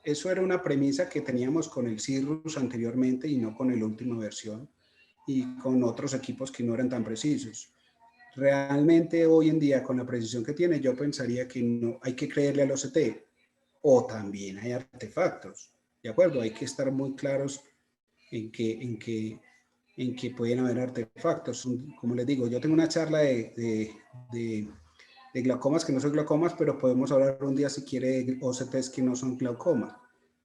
eso era una premisa que teníamos con el Cirrus anteriormente y no con la última versión, y con otros equipos que no eran tan precisos. Realmente hoy en día, con la precisión que tiene, yo pensaría que no hay que creerle al OCT, o también hay artefactos, ¿de acuerdo? Hay que estar muy claros en que pueden haber artefactos. Como les digo, yo tengo una charla de glaucomas que no son glaucomas, pero podemos hablar un día si quiere de OCTs que no son glaucomas.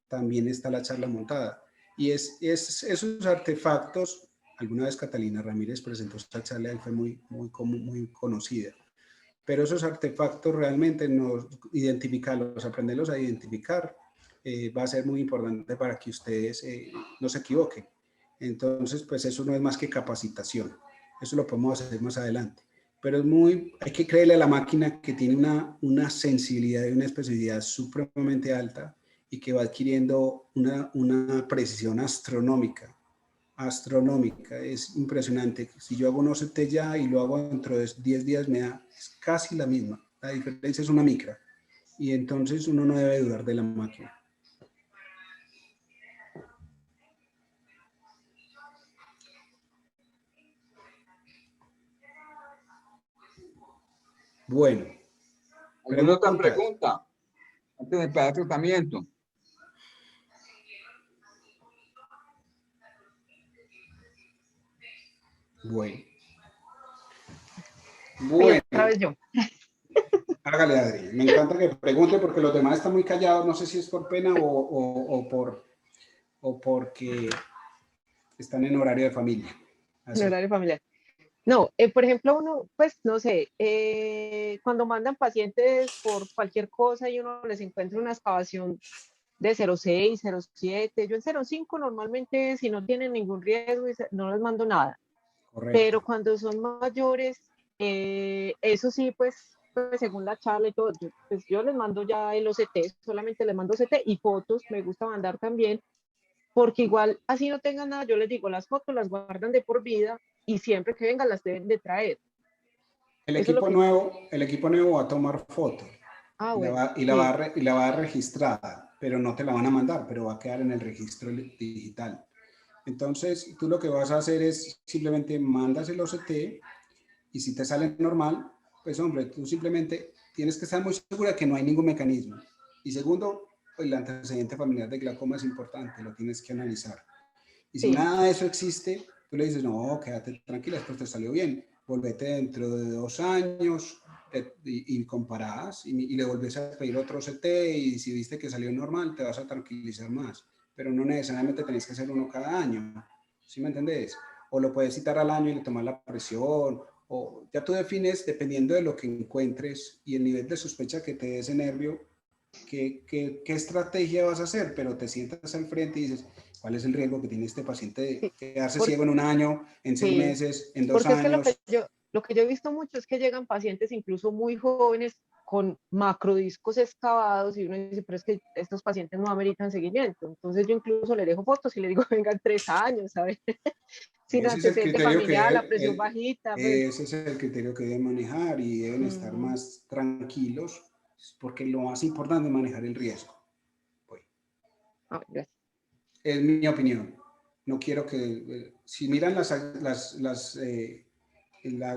También está la charla montada. Y esos artefactos, alguna vez Catalina Ramírez presentó esta charla y fue muy conocida. Pero esos artefactos realmente identificarlos, aprenderlos a identificar, va a ser muy importante para que ustedes no se equivoquen. Entonces, pues eso no es más que capacitación. Eso lo podemos hacer más adelante. Pero hay que creerle a la máquina que tiene una sensibilidad y una especificidad supremamente alta y que va adquiriendo una precisión astronómica. Es impresionante. Si yo hago un OCT ya y lo hago dentro de 10 días, me da casi la misma. La diferencia es una micra. Y entonces uno no debe dudar de la máquina. Bueno. ¿Alguna otra pregunta antes de empezar el tratamiento? Bueno. Otra vez yo. Hágale, Adri. Me encanta que pregunte porque los demás están muy callados. No sé si es por pena o porque están en horario de familia. En horario familiar. No, por ejemplo, uno, pues, no sé, cuando mandan pacientes por cualquier cosa y uno les encuentra una excavación de 0,6, 0,7, yo en 0,5 normalmente, si no tienen ningún riesgo, no les mando nada. Correcto. Pero cuando son mayores, eso sí, pues según la charla y todo, pues yo les mando ya el OCT, solamente les mando OCT y fotos, me gusta mandar también, porque igual así no tengan nada, yo les digo, las fotos las guardan de por vida y siempre que vengan las deben de traer. El equipo nuevo va a tomar fotos y la va a registrar, pero no te la van a mandar, pero va a quedar en el registro digital. Entonces, tú lo que vas a hacer es simplemente mandas el OCT y si te sale normal, pues hombre, tú simplemente tienes que estar muy segura que no hay ningún mecanismo. Y segundo, el antecedente familiar de glaucoma es importante, lo tienes que analizar. Y si nada de eso existe, tú le dices, no, quédate tranquila, esto te salió bien. Volvete dentro de 2 años y comparás y le volvés a pedir otro CT y si viste que salió normal, te vas a tranquilizar más. Pero no necesariamente tenés que hacer uno cada año, ¿sí me entendés? O lo puedes citar al año y le tomas la presión, o ya tú defines, dependiendo de lo que encuentres y el nivel de sospecha que te dé ese nervio, qué estrategia vas a hacer, pero te sientas al frente y dices, ¿cuál es el riesgo que tiene este paciente de quedarse ciego en 1 año, en 6 meses, en 2 años? Porque es que lo que yo he visto mucho es que llegan pacientes incluso muy jóvenes con macrodiscos excavados y uno dice, pero es que estos pacientes no ameritan seguimiento. Entonces yo incluso le dejo fotos y le digo, vengan 3 años, ¿sabes? Sin antecedente familiar, la presión bajita. Ese es el criterio que deben manejar y deben estar más tranquilos porque lo más importante es manejar el riesgo. Gracias. Es mi opinión. No quiero que, si miran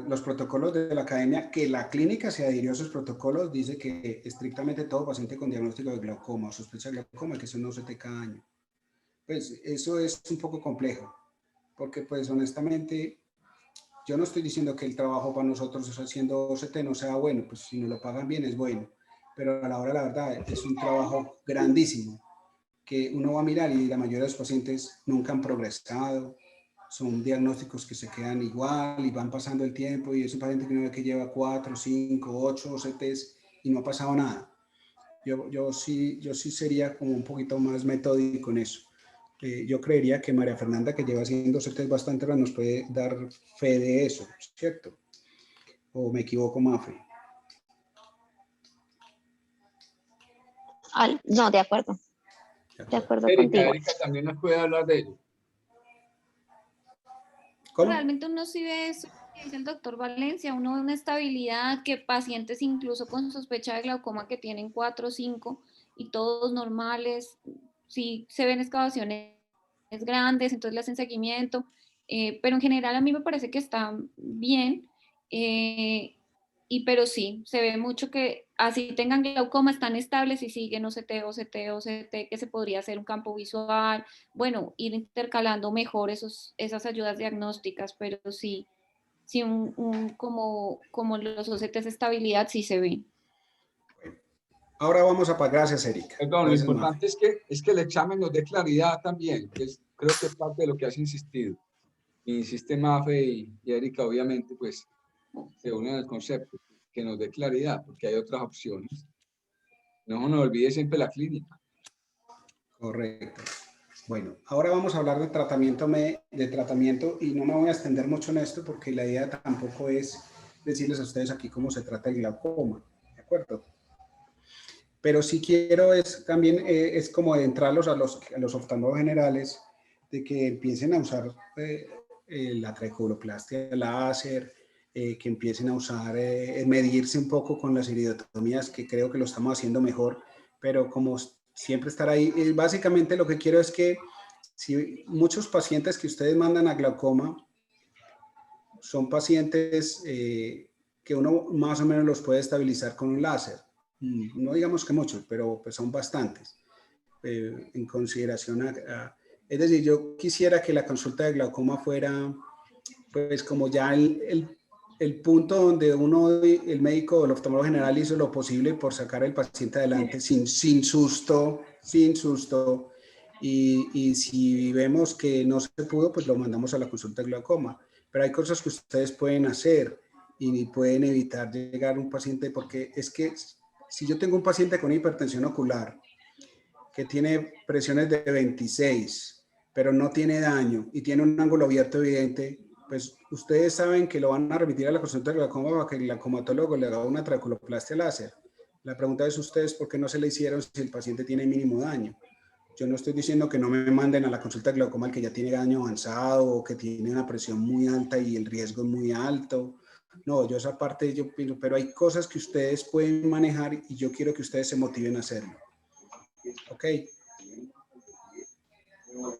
los protocolos de la academia, que la clínica se adhirió a esos protocolos, dice que estrictamente todo paciente con diagnóstico de glaucoma o sospecha de glaucoma, que eso no se te cada año. Pues eso es un poco complejo, porque pues honestamente, yo no estoy diciendo que el trabajo para nosotros haciendo OCT no sea bueno, pues si nos lo pagan bien es bueno, pero a la hora la verdad es un trabajo grandísimo, que uno va a mirar y la mayoría de los pacientes nunca han progresado, son diagnósticos que se quedan igual y van pasando el tiempo y es un paciente que uno ve que lleva 4, 5, 8 OCTs y no ha pasado nada. Yo sí sería como un poquito más metódico en eso. Yo creería que María Fernanda, que lleva haciendo OCTs bastante, nos puede dar fe de eso, ¿cierto? ¿O me equivoco, Mafe? No, de acuerdo. De acuerdo contigo. Erika también nos puede hablar de ello. ¿Cómo? Realmente uno sí ve eso, que dice el doctor Valencia, uno ve una estabilidad, que pacientes incluso con sospecha de glaucoma que tienen 4 o 5 y todos normales, sí se ven excavaciones grandes, entonces le hacen seguimiento, pero en general a mí me parece que están bien, pero sí, se ve mucho que así tengan glaucoma, están estables y siguen OCT, OCT, OCT, que se podría hacer un campo visual, bueno, ir intercalando mejor esas ayudas diagnósticas, pero sí, sí como los OCTs de estabilidad sí se ven. Ahora vamos a pagar, gracias, Erika. Perdón, lo Gracias, importante Mafe. es que el examen nos dé claridad también, creo que es parte de lo que has insistido. Insiste Mafe y Erika, obviamente, pues se unen al concepto, que nos dé claridad, porque hay otras opciones. No nos olvide siempre la clínica. Correcto. Bueno, ahora vamos a hablar de tratamiento y no me voy a extender mucho en esto porque la idea tampoco es decirles a ustedes aquí cómo se trata el glaucoma, ¿de acuerdo? Pero sí quiero también es como adentrarlos a los oftalmólogos generales de que empiecen a usar la trabeculoplastia láser, que empiecen a usar, medirse un poco con las iridotomías, que creo que lo estamos haciendo mejor, pero como siempre estar ahí, básicamente lo que quiero es que si muchos pacientes que ustedes mandan a glaucoma son pacientes que uno más o menos los puede estabilizar con un láser. No digamos que muchos, pero pues son bastantes en consideración es decir, yo quisiera que la consulta de glaucoma fuera pues como ya el punto donde el médico, el oftalmólogo general hizo lo posible por sacar al paciente adelante sin susto, y si vemos que no se pudo, pues lo mandamos a la consulta de glaucoma. Pero hay cosas que ustedes pueden hacer y pueden evitar llegar a un paciente, porque es que si yo tengo un paciente con hipertensión ocular que tiene presiones de 26, pero no tiene daño y tiene un ángulo abierto evidente, pues ustedes saben que lo van a remitir a la consulta de glaucoma para que el glaucomatólogo le haga una trabeculoplastia láser. La pregunta es ustedes por qué no se le hicieron si el paciente tiene mínimo daño. Yo no estoy diciendo que no me manden a la consulta de glaucoma el que ya tiene daño avanzado o que tiene una presión muy alta y el riesgo es muy alto. No, yo esa parte yo pienso, pero hay cosas que ustedes pueden manejar y yo quiero que ustedes se motiven a hacerlo. Ok.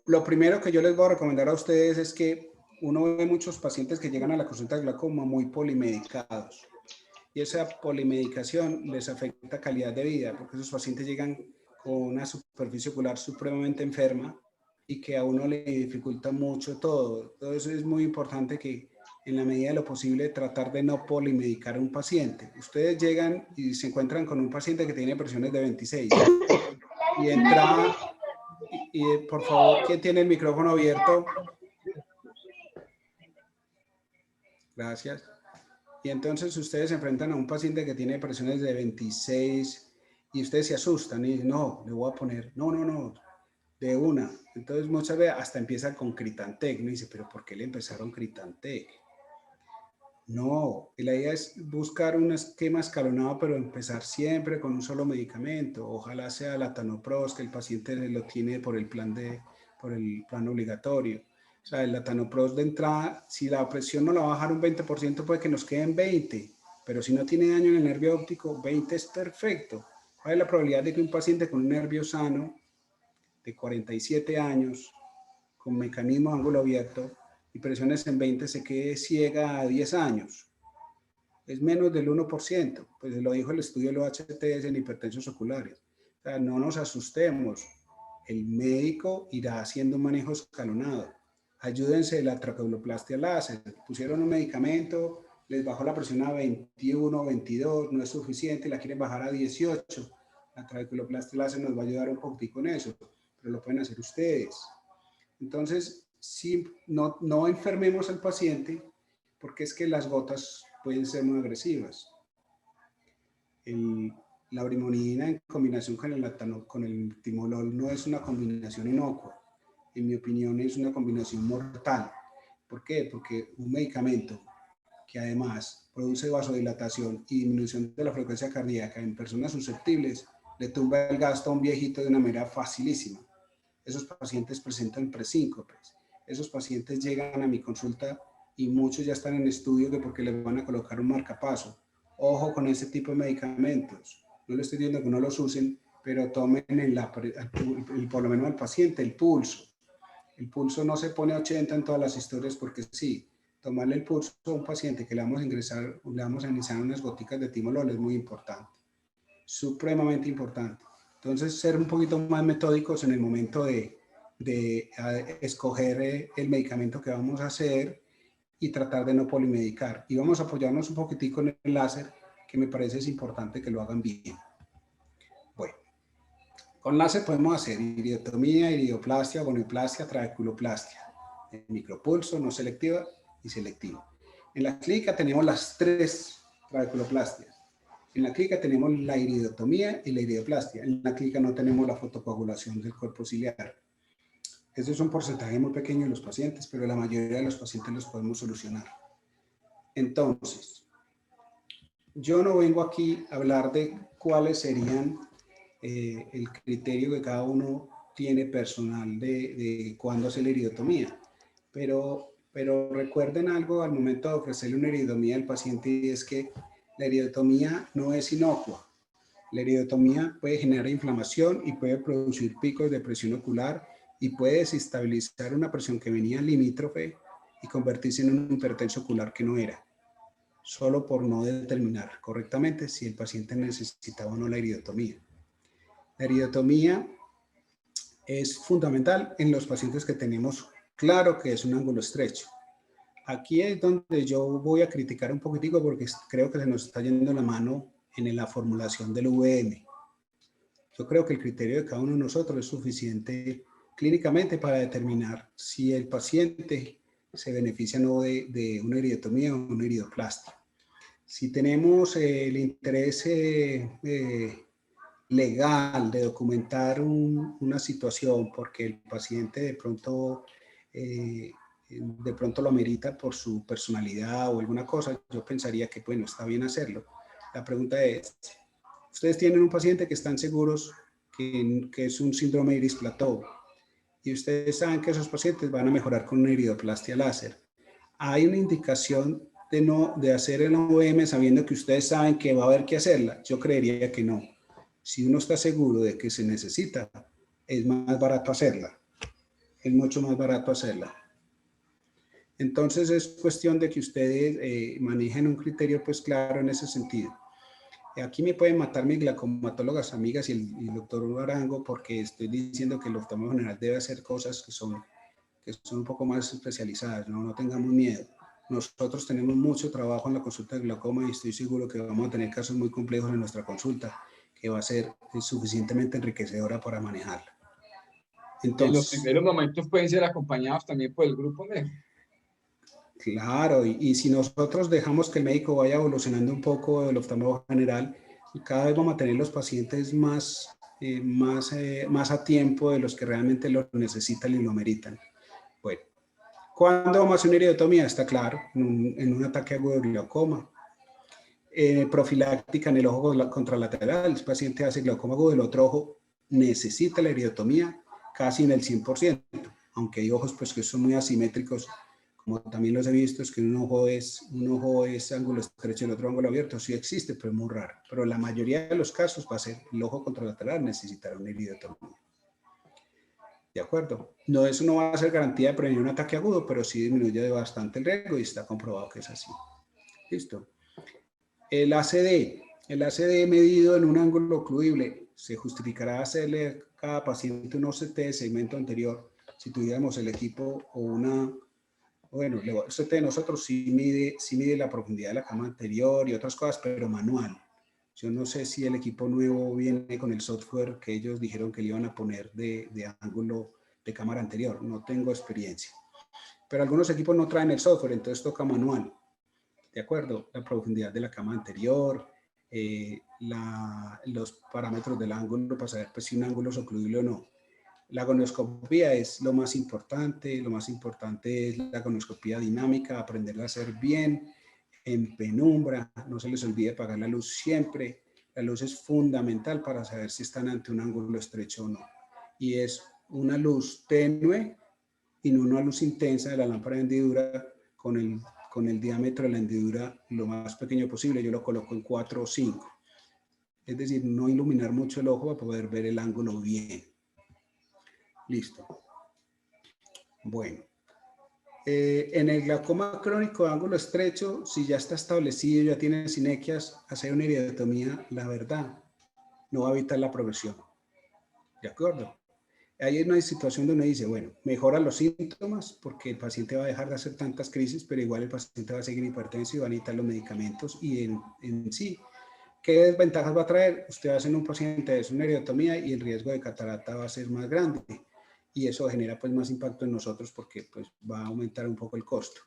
Lo primero que yo les voy a recomendar a ustedes es que uno ve muchos pacientes que llegan a la consulta de glaucoma muy polimedicados. Y esa polimedicación les afecta calidad de vida, porque esos pacientes llegan con una superficie ocular supremamente enferma y que a uno le dificulta mucho todo. Entonces es muy importante que en la medida de lo posible tratar de no polimedicar a un paciente. Ustedes llegan y se encuentran con un paciente que tiene presiones de 26 y entra, y por favor, ¿quién tiene el micrófono abierto? Gracias. Y entonces ustedes se enfrentan a un paciente que tiene presiones de 26 y ustedes se asustan y dicen, no, le voy a poner, no, de una. Entonces muchas veces hasta empieza con Critantec. Me dice, pero ¿por qué le empezaron Critantec? No, la idea es buscar un esquema escalonado, pero empezar siempre con un solo medicamento. Ojalá sea latanoprost, que el paciente lo tiene por el plan obligatorio. O sea, el latanoprost de entrada, si la presión no la va a bajar un 20%, puede que nos queden 20, pero si no tiene daño en el nervio óptico, 20 es perfecto. ¿Cuál es la probabilidad de que un paciente con un nervio sano de 47 años, con mecanismo de ángulo abierto y presiones en 20, se quede ciega a 10 años? Es menos del 1%, pues lo dijo el estudio de los HTS en hipertensos oculares. O sea, no nos asustemos, el médico irá haciendo un manejo escalonado. Ayúdense de la trabeculoplastia láser. Pusieron un medicamento, les bajó la presión a 21, 22, no es suficiente, la quieren bajar a 18. La trabeculoplastia láser nos va a ayudar un poquitico en eso, pero lo pueden hacer ustedes. Entonces, si no enfermemos al paciente, porque es que las gotas pueden ser muy agresivas. La brimonidina en combinación con el timolol no es una combinación inocua. En mi opinión es una combinación mortal. ¿Por qué? Porque un medicamento que además produce vasodilatación y disminución de la frecuencia cardíaca en personas susceptibles le tumba el gasto a un viejito de una manera facilísima. Esos pacientes presentan presíncopes. Esos pacientes llegan a mi consulta y muchos ya están en estudio de porque les van a colocar un marcapaso. Ojo con ese tipo de medicamentos. No les estoy diciendo que no los usen, pero tomen por lo menos al paciente el pulso. El pulso no se pone 80 en todas las historias porque sí, tomarle el pulso a un paciente que le vamos a iniciar unas goticas de timolol es muy importante, supremamente importante. Entonces, ser un poquito más metódicos en el momento de escoger el medicamento que vamos a hacer y tratar de no polimedicar. Y vamos a apoyarnos un poquitico en el láser, que me parece es importante que lo hagan bien. Bueno, con láser podemos hacer iridotomía, iridoplastia, gonoplastia, trabeculoplastia, micropulso, no selectiva y selectiva. En la clínica tenemos las 3 trabeculoplastias. En la clínica tenemos la iridotomía y la iridoplastia. En la clínica no tenemos la fotocoagulación del cuerpo ciliar. Este es un porcentaje muy pequeño de los pacientes, pero la mayoría de los pacientes los podemos solucionar. Entonces, yo no vengo aquí a hablar de cuáles serían el criterio que cada uno tiene personal de cuándo hacer la iridotomía, pero recuerden algo al momento de ofrecerle una iridotomía al paciente, y es que la iridotomía no es inocua. La iridotomía puede generar inflamación y puede producir picos de presión ocular y puede desestabilizar una presión que venía limítrofe y convertirse en un hipertenso ocular que no era, solo por no determinar correctamente si el paciente necesitaba o no la iridotomía. La iridotomía es fundamental en los pacientes que tenemos claro que es un ángulo estrecho. Aquí es donde yo voy a criticar un poquitico porque creo que se nos está yendo la mano en la formulación del VM. Yo creo que el criterio de cada uno de nosotros es suficiente clínicamente para determinar si el paciente se beneficia o no de una iridotomía o una iridoplastia. Si tenemos el interés legal de documentar una situación porque el paciente de pronto lo amerita por su personalidad o alguna cosa, yo pensaría que, bueno, está bien hacerlo. La pregunta es, ustedes tienen un paciente que están seguros que es un síndrome iris-plateau y ustedes saben que esos pacientes van a mejorar con una iridoplastia láser. ¿Hay una indicación de hacer el OVM sabiendo que ustedes saben que va a haber que hacerla? Yo creería que no. Si uno está seguro de que se necesita, es más barato hacerla. Es mucho más barato hacerla. Entonces es cuestión de que ustedes manejen un criterio pues claro en ese sentido. Aquí me pueden matar mis glaucomatólogas amigas y el doctor Arango porque estoy diciendo que el oftalmólogo general debe hacer cosas que son un poco más especializadas, no tengamos miedo. Nosotros tenemos mucho trabajo en la consulta de glaucoma y estoy seguro que vamos a tener casos muy complejos en nuestra consulta que va a ser suficientemente enriquecedora para manejarla. Entonces, en los primeros momentos pueden ser acompañados también por el grupo médico. Claro, y si nosotros dejamos que el médico vaya evolucionando un poco el oftalmólogo general, cada vez vamos a tener los pacientes más a tiempo de los que realmente lo necesitan y lo meritan. Bueno, ¿cuándo vamos a hacer una iridotomía? Está claro, en un ataque agudo de glaucoma. Profiláctica en el ojo contralateral, el paciente hace glaucoma agudo del otro ojo, necesita la iridotomía casi en el 100%, aunque hay ojos pues que son muy asimétricos, como también los he visto, es que un ojo es ángulo estrecho y el otro ángulo abierto, sí existe, pero es muy raro. Pero la mayoría de los casos va a ser el ojo contralateral necesitará una iridotomía. ¿De acuerdo? No, eso no va a ser garantía de prevenir un ataque agudo, pero sí disminuye bastante el riesgo y está comprobado que es así. ¿Listo? El ACD medido en un ángulo ocluible, se justificará hacerle a cada paciente un OCT de segmento anterior si tuviéramos el equipo o bueno, el OCT de nosotros sí mide la profundidad de la cama anterior y otras cosas, pero manual. Yo no sé si el equipo nuevo viene con el software que ellos dijeron que le iban a poner de ángulo de cámara anterior. No tengo experiencia. Pero algunos equipos no traen el software, entonces toca manual. ¿De acuerdo? La profundidad de la cama anterior, los parámetros del ángulo para saber pues, si un ángulo es ocluible o no. La gonoscopía es lo más importante es la gonoscopía dinámica, aprenderla a hacer bien, en penumbra, no se les olvide apagar la luz siempre, La luz es fundamental para saber si están ante un ángulo estrecho o no. Y es una luz tenue y no una luz intensa de la lámpara de hendidura con el diámetro de la hendidura lo más pequeño posible. Yo lo coloco en 4 o 5. Es decir, no iluminar mucho el ojo para poder ver el ángulo bien. Listo. Bueno. En el glaucoma crónico de ángulo estrecho, si ya está establecido, ya tiene sinequias, hacer una iridotomía, la verdad, no va a evitar la progresión. ¿De acuerdo? Ahí hay una situación donde dice, bueno, mejora los síntomas porque el paciente va a dejar de hacer tantas crisis, pero igual el paciente va a seguir hipertenso y va a necesitar los medicamentos y en sí, ¿qué desventajas va a traer? Usted va a hacer un paciente de una iridotomía y el riesgo de catarata va a ser más grande. Y eso genera pues más impacto en nosotros porque pues va a aumentar un poco el costo.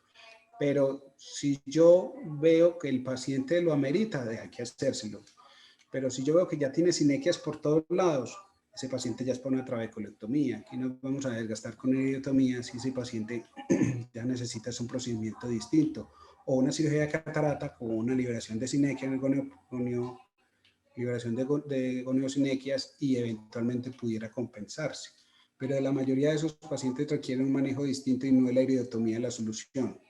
Pero si yo veo que el paciente lo amerita, hay que hacérselo. Pero si yo veo que ya tiene sinequias por todos lados, ese paciente ya es para una trabeculectomía. Aquí nos vamos a desgastar con una iridotomía si ese paciente ya necesita un procedimiento distinto. O una cirugía de catarata con una liberación de sinequia en el liberación de goniosinequias y eventualmente pudiera compensarse. Pero la mayoría de esos pacientes requieren un manejo distinto y no es la iridotomía la solución.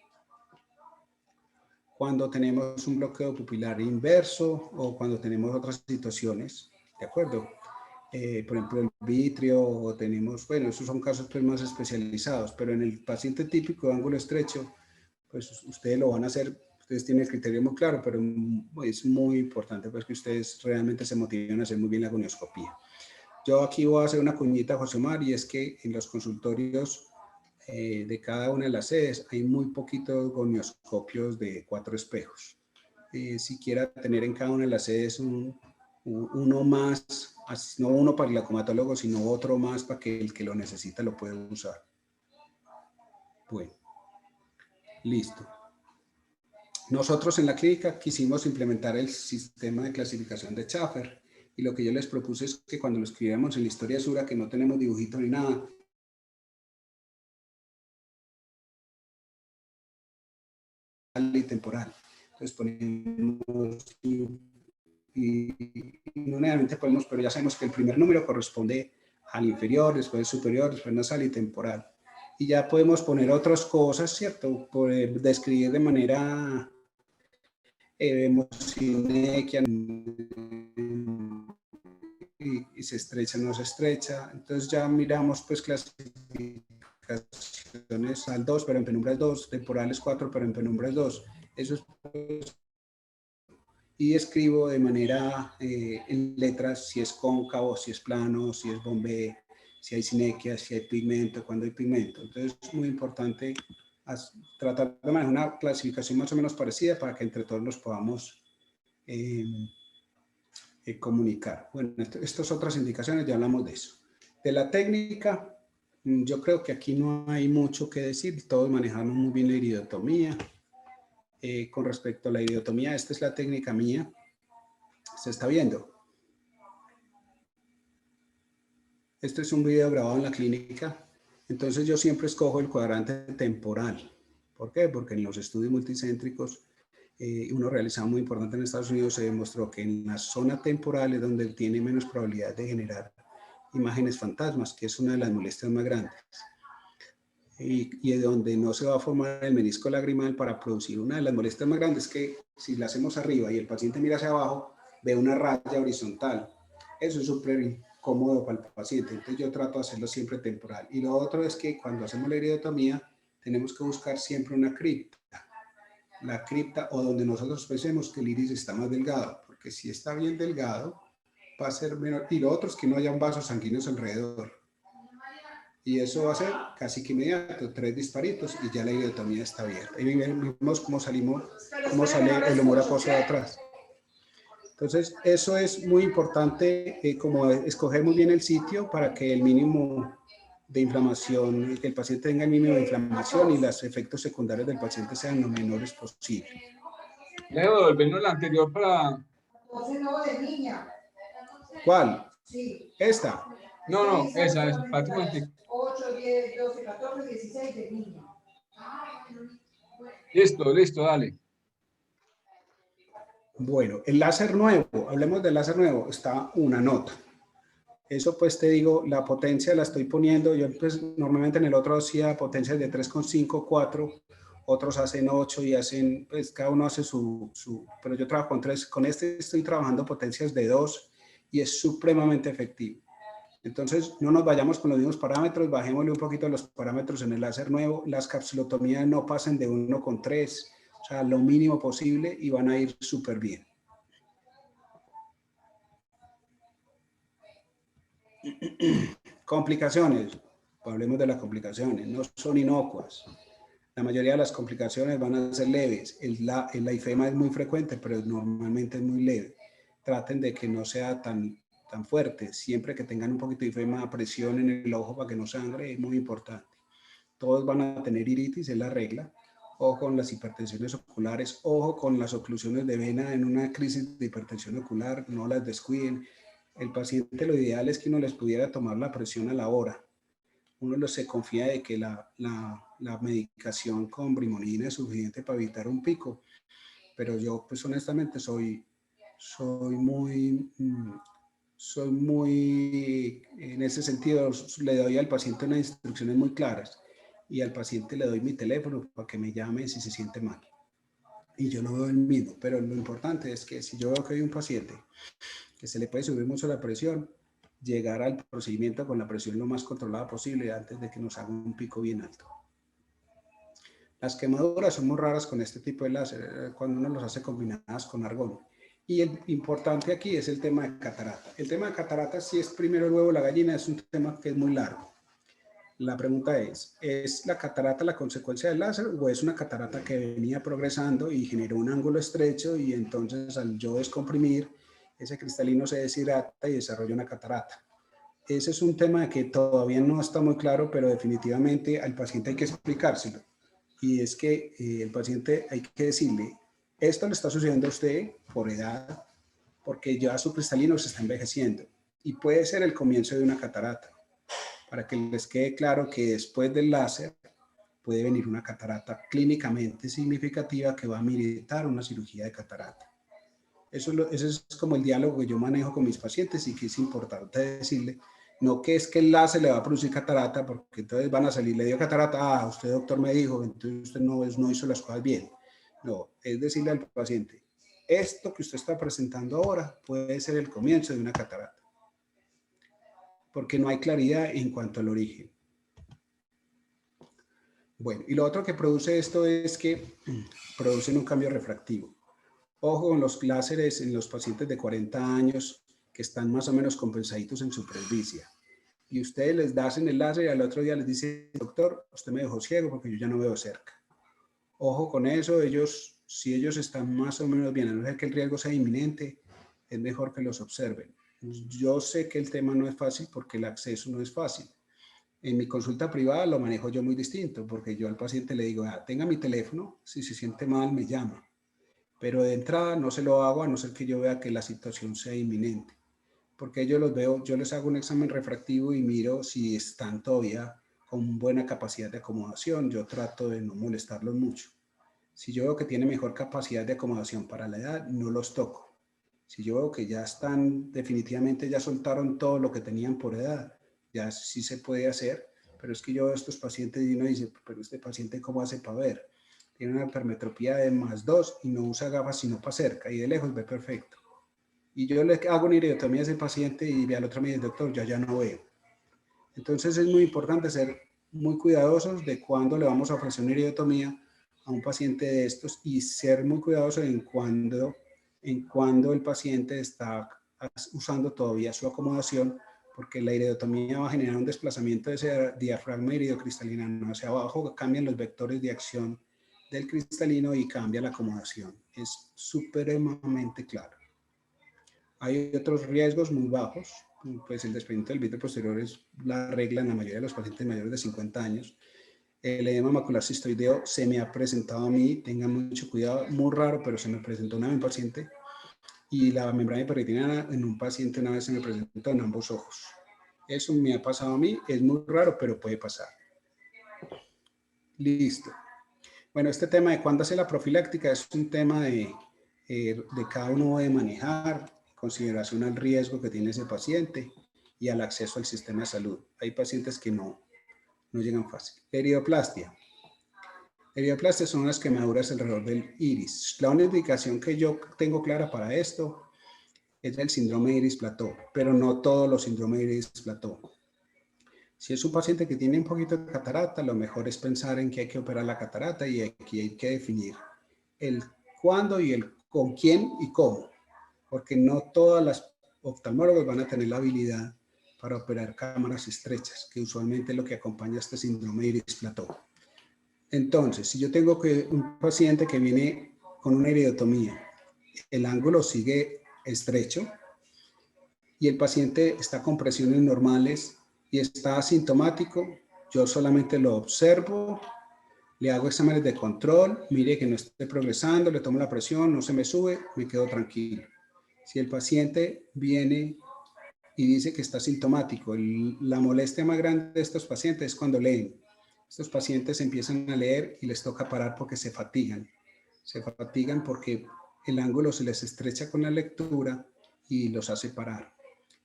Cuando tenemos un bloqueo pupilar inverso o cuando tenemos otras situaciones, ¿de acuerdo? Por ejemplo, el vitrio o tenemos, bueno, esos son casos pues más especializados, pero en el paciente típico de ángulo estrecho, pues ustedes lo van a hacer, ustedes tienen el criterio muy claro, pero es muy importante pues que ustedes realmente se motiven a hacer muy bien la gonioscopía. Yo aquí voy a hacer una cuñita, José Omar, y es que en los consultorios de cada una de las sedes hay muy poquitos gonioscopios de 4 espejos. Si quiera tener en cada una de las sedes uno más, no uno para el glaucomatólogo, sino otro más para que el que lo necesita lo pueda usar. Bueno, listo. Nosotros en la clínica quisimos implementar el sistema de clasificación de Schaffer. Y lo que yo les propuse es que cuando lo escribiéramos en la historia Sura, que no tenemos dibujito ni nada, y temporal. Entonces ponemos, y no necesariamente ponemos, pero ya sabemos que el primer número corresponde al inferior, después el superior, después nasal y temporal. Y ya podemos poner otras cosas, ¿cierto? Poder describir de manera sinequia, y se estrecha, no se estrecha. Entonces ya miramos pues clasificaciones al 2, pero en penumbras 2, temporales 4, pero en penumbras 2. Eso es pues, y escribo de manera en letras si es cóncavo, si es plano, si es bombé, si hay sinequia, si hay pigmento, cuando hay pigmento. Entonces es muy importante tratar de manejar una clasificación más o menos parecida para que entre todos los podamos comunicar. Bueno, estas otras indicaciones ya hablamos de eso. De la técnica, yo creo que aquí no hay mucho que decir, todos manejamos muy bien la iridotomía. Con respecto a la iridotomía, esta es la técnica mía, se está viendo. Este es un video grabado en la clínica, entonces yo siempre escojo el cuadrante temporal. ¿Por qué? Porque en los estudios multicéntricos, uno realizado muy importante en Estados Unidos, se demostró que en la zona temporal es donde tiene menos probabilidad de generar imágenes fantasmas, que es una de las molestias más grandes. Y de donde no se va a formar el menisco lagrimal para producir una de las molestias más grandes, que si la hacemos arriba y el paciente mira hacia abajo, ve una raya horizontal. Eso es súper incómodo para el paciente, entonces yo trato de hacerlo siempre temporal. Y lo otro es que cuando hacemos la iridotomía, tenemos que buscar siempre una cripta. La cripta o donde nosotros pensemos que el iris está más delgado, porque si está bien delgado, va a ser menor. Y lo otro es que no haya vasos sanguíneos alrededor. Y eso va a ser casi que inmediato, 3 disparitos y ya la iridotomía está abierta. Y vemos cómo sale el humor acuoso de atrás. Entonces, eso es muy importante, como escoger muy bien el sitio para que el mínimo de inflamación, que el paciente tenga el mínimo de inflamación y los efectos secundarios del paciente sean lo menores posible. Leo, devolvernos la anterior para... ¿Cuál? ¿Esta? No, esa, para tu momento. 8, 10, 12, 14, 16 de niño. Listo, dale. Bueno, el láser nuevo, hablemos del láser nuevo, está una nota. Eso pues te digo, la potencia la estoy poniendo, yo pues normalmente en el otro hacía potencias de 3,5, 4, otros hacen 8 y hacen, pues cada uno hace pero yo trabajo con 3, con este estoy trabajando potencias de 2 y es supremamente efectivo. Entonces no nos vayamos con los mismos parámetros, bajémosle un poquito los parámetros en el láser nuevo, las capsulotomías no pasen de 1,3, o sea, lo mínimo posible y van a ir súper bien. Complicaciones, hablemos de las complicaciones, no son inocuas. La mayoría de las complicaciones van a ser leves. La ifema es muy frecuente, pero normalmente es muy leve. Traten de que no sea tan fuerte. Siempre que tengan un poquito de ifema, presión en el ojo para que no sangre, es muy importante. Todos van a tener iritis, es la regla. Ojo con las hipertensiones oculares, ojo con las oclusiones de vena en una crisis de hipertensión ocular, no las descuiden. El paciente, lo ideal es que uno les pudiera tomar la presión a la hora. Uno se confía de que la medicación con brimonidina es suficiente para evitar un pico, pero yo pues honestamente soy muy en ese sentido, le doy al paciente unas instrucciones muy claras y al paciente le doy mi teléfono para que me llame si se siente mal. Y yo no veo el mismo, pero lo importante es que si yo veo que hay un paciente que se le puede subir mucho la presión, llegar al procedimiento con la presión lo más controlada posible antes de que nos haga un pico bien alto. Las quemaduras son muy raras con este tipo de láser, cuando uno los hace combinadas con argón. Y el importante aquí es el tema de catarata. El tema de catarata, si es primero el huevo o la gallina, es un tema que es muy largo. La pregunta ¿es la catarata la consecuencia del láser o es una catarata que venía progresando y generó un ángulo estrecho y entonces al yo descomprimir, ese cristalino se deshidrata y desarrolla una catarata? Ese es un tema que todavía no está muy claro, pero definitivamente al paciente hay que explicárselo. Y es que el paciente hay que decirle, esto le está sucediendo a usted por edad, porque ya su cristalino se está envejeciendo y puede ser el comienzo de una catarata. Para que les quede claro que después del láser puede venir una catarata clínicamente significativa que va a militar una cirugía de catarata. Eso es como el diálogo que yo manejo con mis pacientes y que es importante decirle, no que es que el láser le va a producir catarata, porque entonces van a salir, le dio catarata, usted doctor me dijo, entonces usted no hizo las cosas bien. No, es decirle al paciente, esto que usted está presentando ahora puede ser el comienzo de una catarata, porque no hay claridad en cuanto al origen. Bueno, y lo otro que produce esto es que producen un cambio refractivo. Ojo con los láseres en los pacientes de 40 años que están más o menos compensados en su presbicia. Y ustedes les dan el láser y al otro día les dice, doctor, usted me dejó ciego porque yo ya no veo cerca. Ojo con eso, si ellos están más o menos bien, a no ser que el riesgo sea inminente, es mejor que los observen. Yo sé que el tema no es fácil porque el acceso no es fácil. En mi consulta privada lo manejo yo muy distinto, porque yo al paciente le digo, tenga mi teléfono, si se siente mal me llama. Pero de entrada no se lo hago a no ser que yo vea que la situación sea inminente. Porque yo los veo, yo les hago un examen refractivo y miro si están todavía con buena capacidad de acomodación. Yo trato de no molestarlos mucho. Si yo veo que tiene mejor capacidad de acomodación para la edad, no los toco. Si yo veo que ya están, definitivamente ya soltaron todo lo que tenían por edad, ya sí se puede hacer, pero es que yo veo a estos pacientes y uno dice, pero este paciente ¿cómo hace para ver? Tiene una hipermetropía de +2 y no usa gafas sino para cerca y de lejos ve perfecto. Y yo le hago una iridotomía a ese paciente y al otro me dice, doctor, ya no veo. Entonces es muy importante ser muy cuidadosos de cuándo le vamos a ofrecer una iridotomía a un paciente de estos y ser muy cuidadosos en cuando el paciente está usando todavía su acomodación, porque la iridotomía va a generar un desplazamiento de ese diafragma iridocristalino hacia abajo, cambian los vectores de acción del cristalino y cambia la acomodación. Es supremamente claro. Hay otros riesgos muy bajos, pues el desprendimiento del vítreo posterior es la regla en la mayoría de los pacientes mayores de 50 años. El edema macular cistoideo se me ha presentado a mí, tengan mucho cuidado, muy raro, pero se me presentó una vez en un paciente. Y la membrana hiperretiniana en un paciente una vez se me presentó en ambos ojos. Eso me ha pasado a mí, es muy raro, pero puede pasar. Listo. Bueno, este tema de cuándo hace la profiláctica es un tema de de cada uno debe manejar en consideración al riesgo que tiene ese paciente y al acceso al sistema de salud. Hay pacientes que no llegan fácil. Erioplastia. Erioplastia son las quemaduras alrededor del iris. La única indicación que yo tengo clara para esto es el síndrome de iris-plató, pero no todos los síndromes de iris-plató. Si es un paciente que tiene un poquito de catarata, lo mejor es pensar en que hay que operar la catarata y aquí hay que definir el cuándo y el con quién y cómo, porque no todas las oftalmólogos van a tener la habilidad para operar cámaras estrechas, que usualmente es lo que acompaña a este síndrome de iris-plató. Entonces, si yo tengo un paciente que viene con una iridotomía, el ángulo sigue estrecho y el paciente está con presiones normales y está asintomático, yo solamente lo observo, le hago exámenes de control, mire que no esté progresando, le tomo la presión, no se me sube, me quedo tranquilo. Si el paciente viene y dice que está sintomático, la molestia más grande de estos pacientes es cuando leen. Estos pacientes empiezan a leer y les toca parar porque se fatigan. Se fatigan porque el ángulo se les estrecha con la lectura y los hace parar.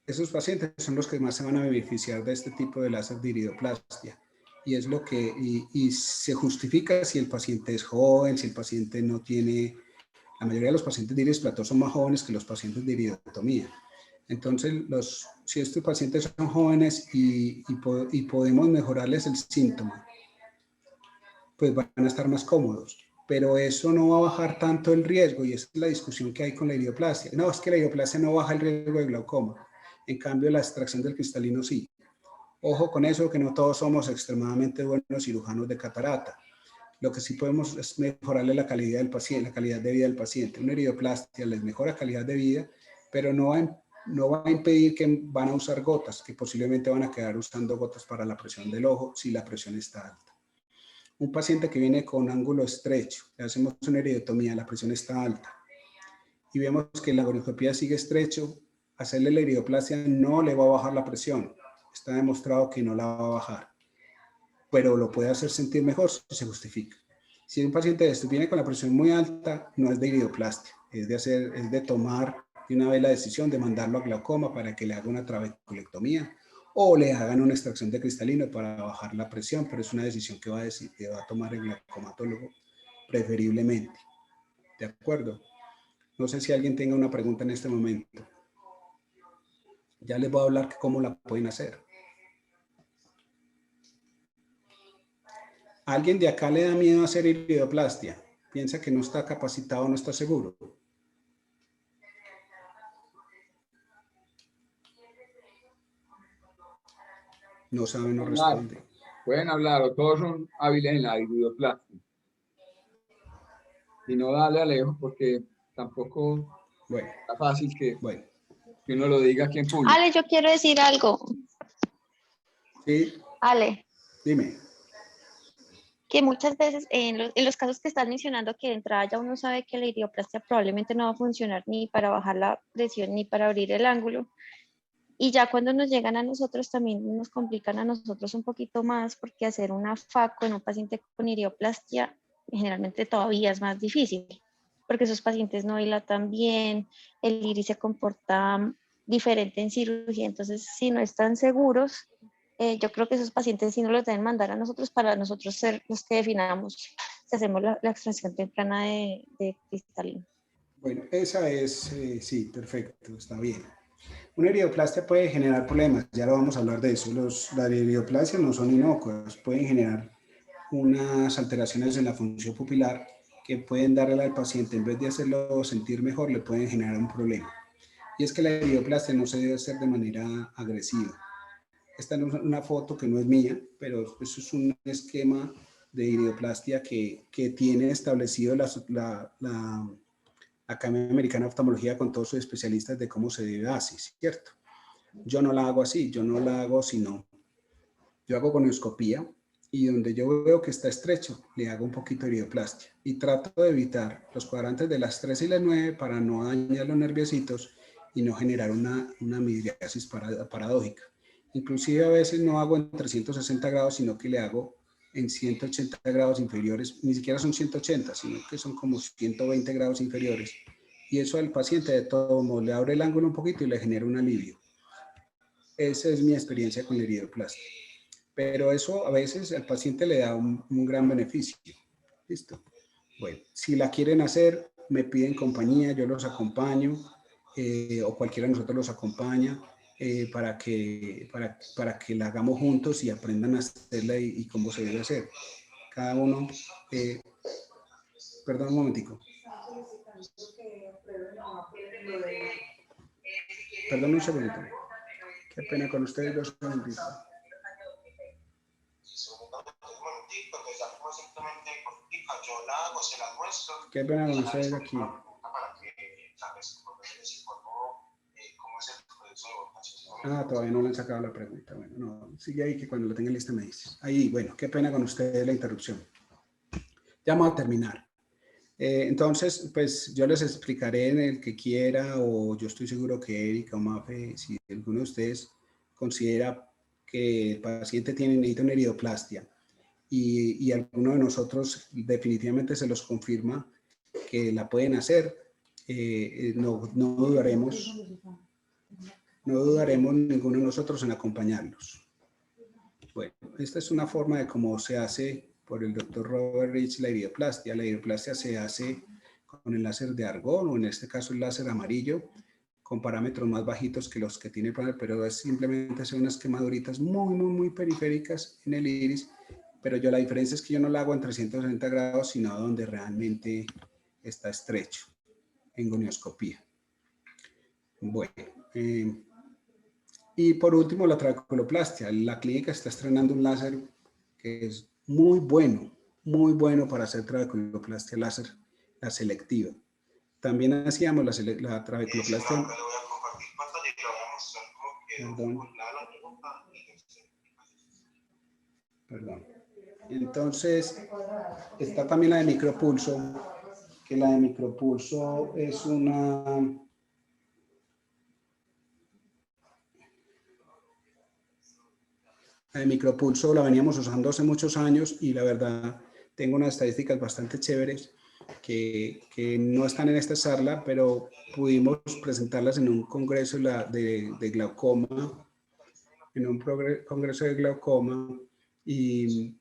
Esos pacientes son los que más se van a beneficiar de este tipo de láser de iridoplastia. Y es lo que, y se justifica si el paciente es joven, si el paciente no tiene, la mayoría de los pacientes de iris-plató son más jóvenes que los pacientes de iridotomía. Entonces, si estos pacientes son jóvenes y podemos mejorarles el síntoma, pues van a estar más cómodos. Pero eso no va a bajar tanto el riesgo y esa es la discusión que hay con la iridoplastia. No, es que la iridoplastia no baja el riesgo de glaucoma. En cambio, la extracción del cristalino sí. Ojo con eso, que no todos somos extremadamente buenos cirujanos de catarata. Lo que sí podemos es mejorarle la calidad del paciente, la calidad de vida del paciente. Una iridoplastia les mejora calidad de vida, pero no va a impedir que van a usar gotas, que posiblemente van a quedar usando gotas para la presión del ojo si la presión está alta. Un paciente que viene con ángulo estrecho, le hacemos una iridotomía, la presión está alta y vemos que la gonicopía sigue estrecho, hacerle la iridoplastia no le va a bajar la presión. Está demostrado que no la va a bajar, pero lo puede hacer sentir mejor si se justifica. Si un paciente de esto viene con la presión muy alta, no es de iridoplastia, es de tomar de una vez la decisión de mandarlo a glaucoma para que le haga una trabeculectomía o le hagan una extracción de cristalino para bajar la presión, pero es una decisión que va a tomar el glaucomatólogo preferiblemente. ¿De acuerdo? No sé si alguien tenga una pregunta en este momento. Ya les voy a hablar cómo la pueden hacer. ¿A alguien de acá le da miedo hacer iridoplastia? ¿Piensa que no está capacitado, no está seguro? No sabe, no responde. Pueden hablar, o todos son hábiles en la iridoplastia. Y no darle a lejos porque tampoco está fácil que uno lo diga aquí en público. Ale, yo quiero decir algo. Sí. Ale. Dime. Que muchas veces en los casos que estás mencionando que de entrada ya uno sabe que la iridoplastia probablemente no va a funcionar ni para bajar la presión ni para abrir el ángulo. Y ya cuando nos llegan a nosotros también nos complican a nosotros un poquito más porque hacer una FACO en un paciente con iridoplastia generalmente todavía es más difícil porque esos pacientes no dilatan bien, el iris se comporta diferente en cirugía, entonces si no están seguros, yo creo que esos pacientes sí nos los deben mandar a nosotros para nosotros ser los que definamos si hacemos la extracción temprana de cristalino. Bueno, esa es, sí, perfecto, está bien. Una iridoplastia puede generar problemas, ya lo vamos a hablar de eso. Las iridoplastias no son inocuas, pueden generar unas alteraciones en la función pupilar que pueden darle al paciente, en vez de hacerlo sentir mejor, le pueden generar un problema. Y es que la iridoplastia no se debe hacer de manera agresiva. Esta es una foto que no es mía, pero eso es un esquema de iridoplastia que tiene establecido la Academia Americana de Oftalmología con todos sus especialistas de cómo se debe hacer, ¿cierto? Yo no la hago así, yo no la hago sino, yo hago gonioscopía y donde yo veo que está estrecho, le hago un poquito de iridoplastia y trato de evitar los cuadrantes de las 3 y las 9 para no dañar los nerviositos y no generar una midriasis paradójica. Inclusive a veces no hago en 360 grados, sino que le hago en 180 grados inferiores, ni siquiera son 180, sino que son como 120 grados inferiores, Y eso al paciente de todo modo le abre el ángulo un poquito y le genera un alivio. Esa es mi experiencia con la iridoplastia. Pero eso a veces al paciente le da un gran beneficio. ¿Listo? Bueno, si la quieren hacer, me piden compañía, yo los acompaño, o cualquiera de nosotros los acompaña, para que la hagamos juntos y aprendan a hacerla y cómo se debe hacer. Cada uno, perdón un momentico. Perdón un segundito. Qué pena con ustedes dos segunditos. Qué pena con ustedes aquí. Ah, todavía no le han sacado la pregunta. Bueno, no, sigue ahí que cuando lo tenga lista me dices. Ahí, bueno, qué pena con ustedes la interrupción. Ya vamos a terminar. Entonces, pues yo les explicaré en el que quiera, o yo estoy seguro que Erika o Mafe, si alguno de ustedes considera que el paciente necesita una iridoplastia y alguno de nosotros definitivamente se los confirma que la pueden hacer, no dudaremos ninguno de nosotros en acompañarlos. Bueno, esta es una forma de cómo se hace por el doctor Robert Rich la iridoplastia. La iridoplastia se hace con el láser de argón, o en este caso el láser amarillo, con parámetros más bajitos que los que tiene el panel, pero es simplemente hacer unas quemaduritas muy periféricas en el iris. Pero la diferencia es que yo no la hago en 360 grados, sino donde realmente está estrecho, en gonioscopía. Bueno, y por último, la trabeculoplastia. La clínica está estrenando un láser que es muy bueno para hacer trabeculoplastia láser, la selectiva. También hacíamos la trabeculoplastia. Perdón. Entonces, está también la de micropulso, que la de micropulso es una... La de micropulso la veníamos usando hace muchos años y la verdad tengo unas estadísticas bastante chéveres que no están en esta charla, pero pudimos presentarlas en un congreso de glaucoma, en un congreso de glaucoma y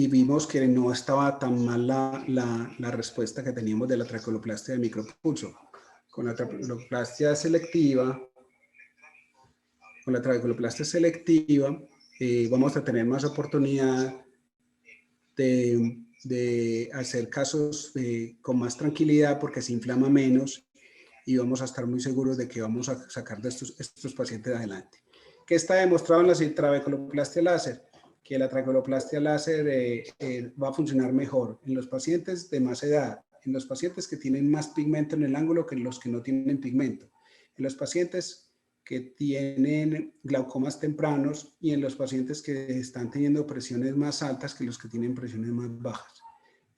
vimos que no estaba tan mal la respuesta que teníamos de la trabeculoplastia de micropulso. Con la trabeculoplastia selectiva, vamos a tener más oportunidad de hacer casos con más tranquilidad porque se inflama menos y vamos a estar muy seguros de que vamos a sacar de estos pacientes adelante. ¿Qué está demostrado en la trabeculoplastia láser? Que la trabeculoplastia láser va a funcionar mejor en los pacientes de más edad, en los pacientes que tienen más pigmento en el ángulo que en los que no tienen pigmento, en los pacientes que tienen glaucomas tempranos y en los pacientes que están teniendo presiones más altas que los que tienen presiones más bajas.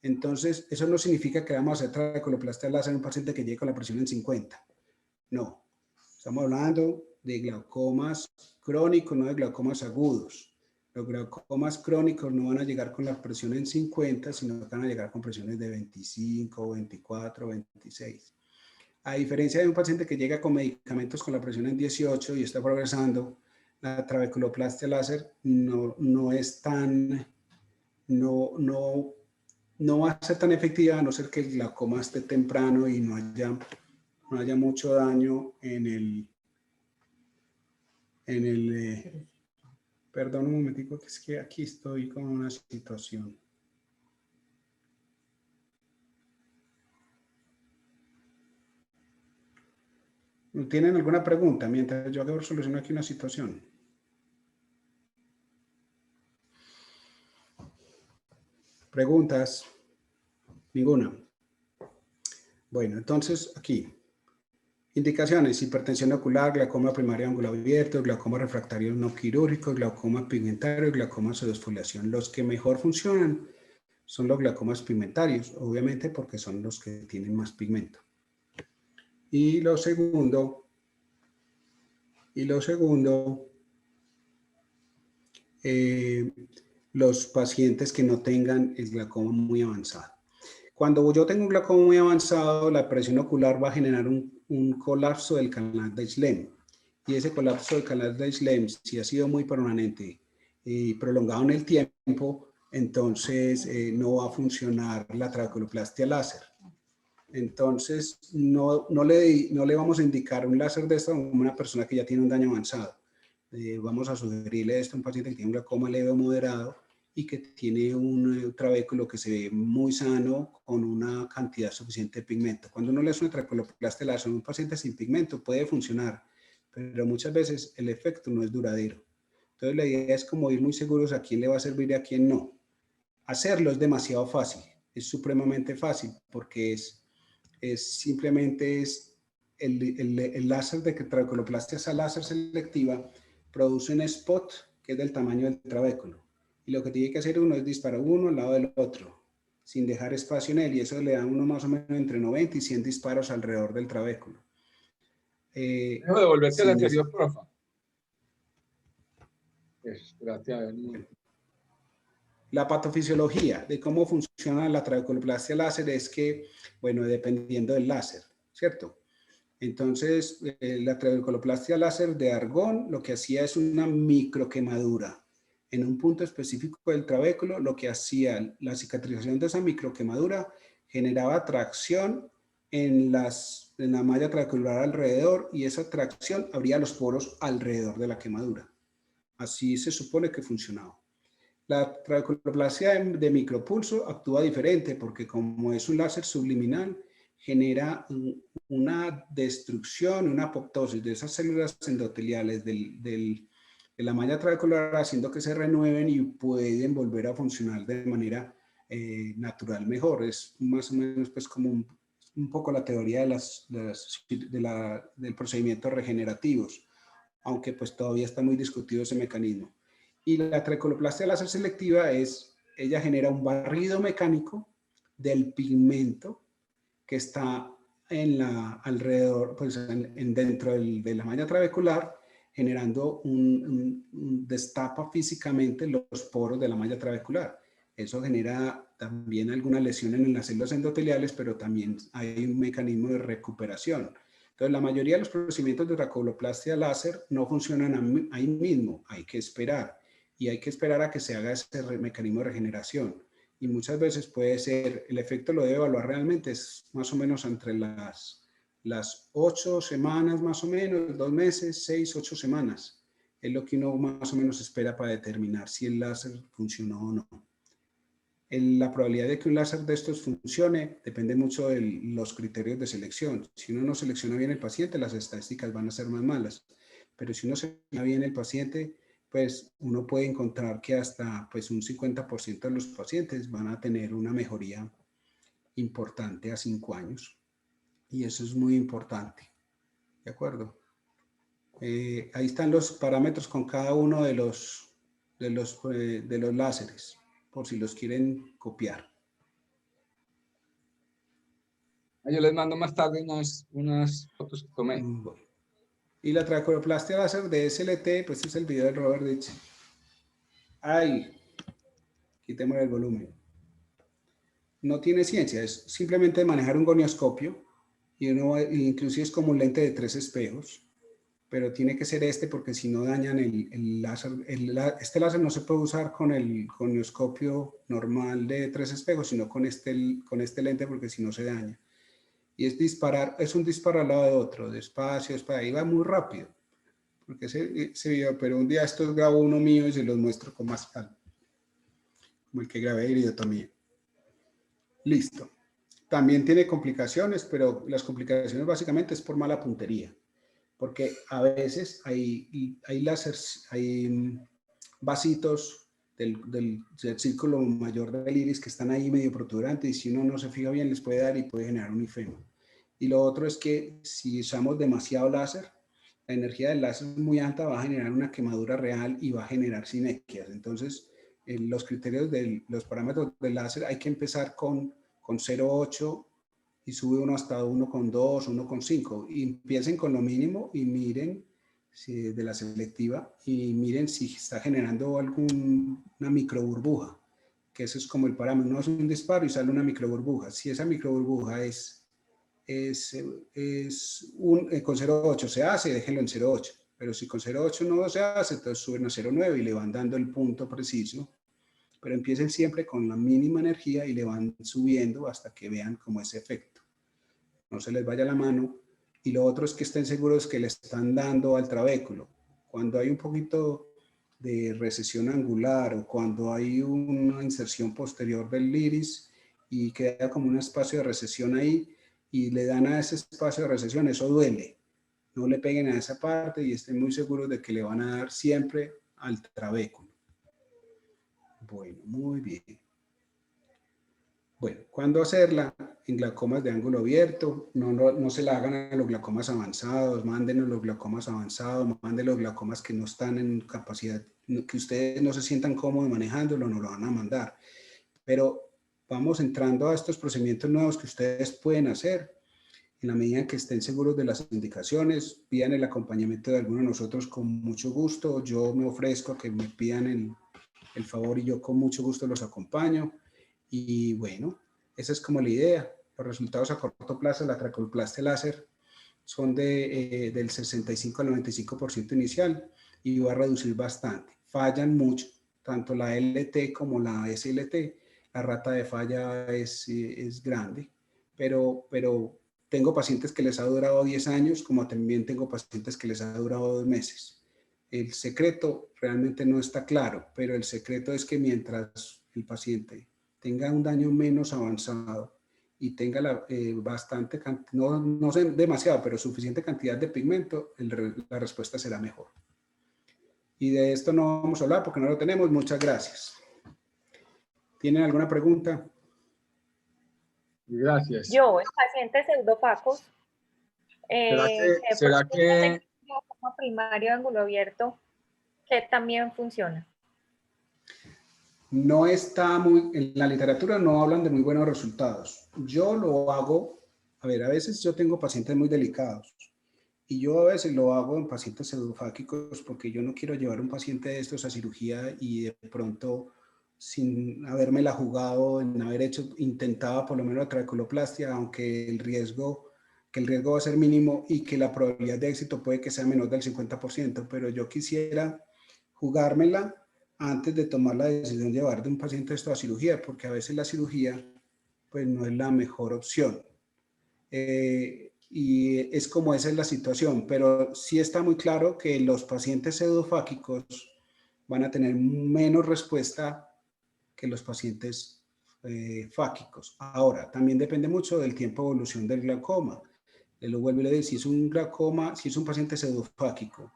Entonces, eso no significa que vamos a hacer trabeculoplastia láser en un paciente que llegue con la presión en 50. No, estamos hablando de glaucomas crónicos, no de glaucomas agudos. Los glaucomas crónicos no van a llegar con la presión en 50, sino que van a llegar con presiones de 25, 24, 26. A diferencia de un paciente que llega con medicamentos con la presión en 18 y está progresando, la trabeculoplastia láser no va a ser tan efectiva a no ser que el glaucoma esté temprano y no haya mucho daño en el perdón un momentico, que es que aquí estoy con una situación. ¿Tienen alguna pregunta mientras yo soluciono aquí una situación? ¿Preguntas? Ninguna. Bueno, entonces aquí. Indicaciones: hipertensión ocular, glaucoma primario ángulo abierto, glaucoma refractario no quirúrgico, glaucoma pigmentario, glaucoma pseudofoliación. Los que mejor funcionan son los glaucomas pigmentarios, obviamente porque son los que tienen más pigmento. Y lo segundo, los pacientes que no tengan el glaucoma muy avanzado. Cuando yo tengo un glaucoma muy avanzado, la presión ocular va a generar un colapso del canal de Schlemm. Y ese colapso del canal de Schlemm, si ha sido muy permanente y prolongado en el tiempo, entonces no va a funcionar la trabeculoplastia láser. Entonces, no le vamos a indicar un láser de esto a una persona que ya tiene un daño avanzado. Vamos a sugerirle esto a un paciente que tiene un glaucoma leve o moderado y que tiene un trabéculo que se ve muy sano con una cantidad suficiente de pigmento. Cuando uno le hace una trabeculoplastia láser a un paciente sin pigmento puede funcionar, pero muchas veces el efecto no es duradero. Entonces la idea es como ir muy seguros a quién le va a servir y a quién no. Hacerlo es demasiado fácil, es supremamente fácil porque simplemente el láser de trabeculoplastia, esa láser selectiva, produce un spot que es del tamaño del trabéculo. Y lo que tiene que hacer uno es disparar uno al lado del otro, sin dejar espacio en él, y eso le da a uno más o menos entre 90 y 100 disparos alrededor del trabéculo. Dejo de volverte al anterior, profa. Gracias. La patofisiología de cómo funciona la trabeculoplastia láser es que, bueno, dependiendo del láser, ¿cierto? Entonces, la trabeculoplastia láser de argón lo que hacía es una microquemadura en un punto específico del trabéculo. Lo que hacía la cicatrización de esa microquemadura generaba tracción en la malla trabecular alrededor, y esa tracción abría los poros alrededor de la quemadura. Así se supone que funcionaba. La trabeculoplastia de micropulso actúa diferente porque como es un láser subliminal, genera una destrucción, una apoptosis de esas células endoteliales de la malla trabecular, haciendo que se renueven y pueden volver a funcionar de manera natural mejor. Es más o menos pues como un poco la teoría del procedimientos regenerativos, aunque pues todavía está muy discutido ese mecanismo. Y la trabeculoplastia láser selectiva ella genera un barrido mecánico del pigmento que está alrededor, pues dentro de la malla trabecular, generando destapa físicamente los poros de la malla trabecular. Eso genera también algunas lesiones en las células endoteliales, pero también hay un mecanismo de recuperación. Entonces, la mayoría de los procedimientos de trabeculoplastia láser no funcionan ahí mismo, hay que esperar. Y hay que esperar a que se haga ese mecanismo de regeneración. Y muchas veces puede ser, el efecto lo debe evaluar realmente, es más o menos entre las 8 semanas, más o menos, 2 meses, 6, 8 semanas. Es lo que uno más o menos espera para determinar si el láser funcionó o no. La probabilidad de que un láser de estos funcione depende mucho de los criterios de selección. Si uno no selecciona bien el paciente, las estadísticas van a ser más malas. Pero si uno selecciona bien el paciente, pues uno puede encontrar que hasta pues un 50% de los pacientes van a tener una mejoría importante a 5 años. Y eso es muy importante. ¿De acuerdo? Ahí están los parámetros con cada uno de los láseres, por si los quieren copiar. Yo les mando más tarde unas fotos que tomé. Bueno. Y la trabeculoplastia láser de SLT, pues este es el video de Robert Rich. Ay, quitemos el volumen. No tiene ciencia, es simplemente manejar un gonioscopio, y inclusive es como un lente de 3 espejos, pero tiene que ser porque si no dañan el láser. Este láser no se puede usar con el gonioscopio normal de 3 espejos, sino con este lente, porque si no se daña. Y es un disparo al lado de otro, despacio, ahí va muy rápido, porque ese video, pero un día estos grabo uno mío y se los muestro con más calma, como el que grabé de iridotomía. Listo. También tiene complicaciones, pero las complicaciones básicamente es por mala puntería, porque a veces hay láseres, hay vasitos del círculo mayor del iris que están ahí medio protuberantes, y si uno no se fija bien les puede dar y puede generar un ifema. Y lo otro es que si usamos demasiado láser, la energía del láser muy alta va a generar una quemadura real y va a generar sinergias. Entonces, los criterios los parámetros del láser hay que empezar con 0,8 y sube uno hasta 1,2, 1,5. Y empiecen con lo mínimo y miren sí, de la selectiva, y miren si está generando una microburbuja, que eso es como el parámetro. No es un disparo y sale una microburbuja. Si esa microburbuja con 0,8 se hace, déjenlo en 0,8. Pero si con 0,8 no se hace, entonces suben a 0,9 y le van dando el punto preciso. Pero empiecen siempre con la mínima energía y le van subiendo hasta que vean como ese efecto. No se les vaya la mano. Y lo otro es que estén seguros que le están dando al trabéculo. Cuando hay un poquito de recesión angular o cuando hay una inserción posterior del iris y queda como un espacio de recesión ahí y le dan a ese espacio de recesión, eso duele. No le peguen a esa parte y estén muy seguros de que le van a dar siempre al trabéculo. Bueno, muy bien. Bueno, ¿cuándo hacerla? En glaucomas de ángulo abierto. No se la hagan a los glaucomas avanzados. Mándenos los glaucomas avanzados. Manden los glaucomas que no están en capacidad, que ustedes no se sientan cómodos manejándolo, no lo van a mandar. Pero vamos entrando a estos procedimientos nuevos que ustedes pueden hacer. En la medida que estén seguros de las indicaciones, pidan el acompañamiento de alguno de nosotros con mucho gusto. Yo me ofrezco a que me pidan el favor y yo con mucho gusto los acompaño. Y bueno, esa es como la idea. Los resultados a corto plazo de la trabeculoplastia láser son del 65 al 95% inicial y va a reducir bastante. Fallan mucho, tanto la LT como la SLT. La rata de falla es grande, pero tengo pacientes que les ha durado 10 años, como también tengo pacientes que les ha durado 2 meses. El secreto realmente no está claro, pero el secreto es que mientras el paciente tenga un daño menos avanzado y tenga bastante, no sé demasiado, pero suficiente cantidad de pigmento, la respuesta será mejor. Y de esto no vamos a hablar porque no lo tenemos. Muchas gracias. ¿Tienen alguna pregunta? Gracias. Yo, en pacientes pseudopacos, ¿Será que glaucoma primario de ángulo abierto, que también funciona? No está en la literatura no hablan de muy buenos resultados. Yo lo hago, a veces yo tengo pacientes muy delicados y yo a veces lo hago en pacientes pseudofáquicos porque yo no quiero llevar un paciente de estos a cirugía y de pronto sin habérmela jugado, en haber intentado por lo menos la trabeculoplastia, aunque el riesgo va a ser mínimo y que la probabilidad de éxito puede que sea menor del 50%, pero yo quisiera jugármela antes de tomar la decisión de llevar de un paciente esto a cirugía, porque a veces la cirugía pues no es la mejor opción. Y es como esa es la situación, pero sí está muy claro que los pacientes pseudofáquicos van a tener menos respuesta que los pacientes fáquicos. Ahora, también depende mucho del tiempo de evolución del glaucoma. Lo vuelvo a decir, si es un glaucoma, si es un paciente pseudofáquico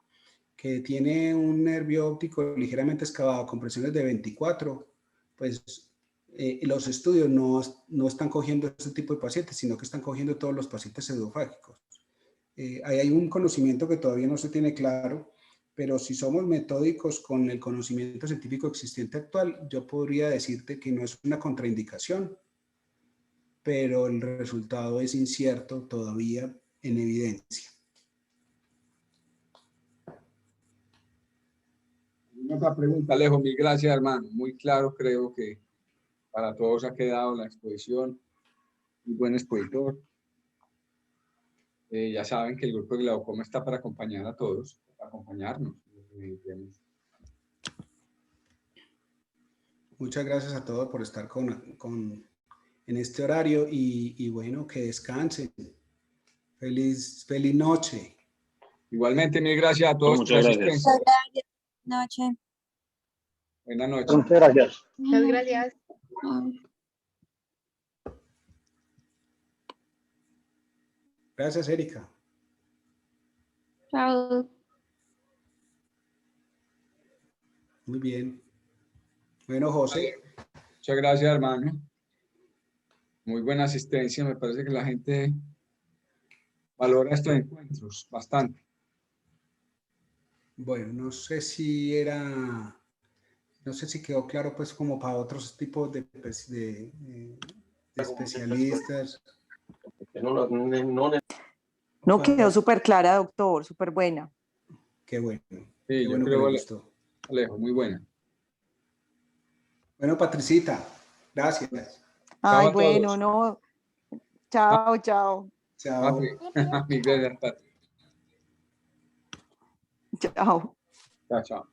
que tiene un nervio óptico ligeramente excavado con presiones de 24, pues los estudios no están cogiendo este tipo de pacientes, sino que están cogiendo todos los pacientes pseudofágicos. Ahí hay un conocimiento que todavía no se tiene claro, pero si somos metódicos con el conocimiento científico existente actual, yo podría decirte que no es una contraindicación, pero el resultado es incierto todavía en evidencia. Otra pregunta, Alejo? Mil gracias, hermano. Muy claro, creo que para todos ha quedado la exposición. Muy buen expositor. Ya saben que el grupo de glaucoma está para acompañar a todos, para acompañarnos. Muchas gracias a todos por estar en este horario y bueno, que descansen. Feliz noche. Igualmente, mil gracias a todos por la asistencia. Noche. Buenas noches. Muchas gracias. Muchas gracias. Gracias, Erika. Chao. Muy bien. Bueno, José. Muchas gracias, hermano. Muy buena asistencia. Me parece que la gente valora estos encuentros bastante. Bueno, no sé si quedó claro pues como para otros tipos de especialistas. No quedó súper clara, doctor, súper buena. Qué bueno. Sí, Qué yo bueno que creo, le gustó. Alejo, muy buena. Bueno, Patricita, gracias. Chao Ay, a bueno, todos. no. Chao, chao. Chao. Mil gracias, Pati. Chao. Chao, chao.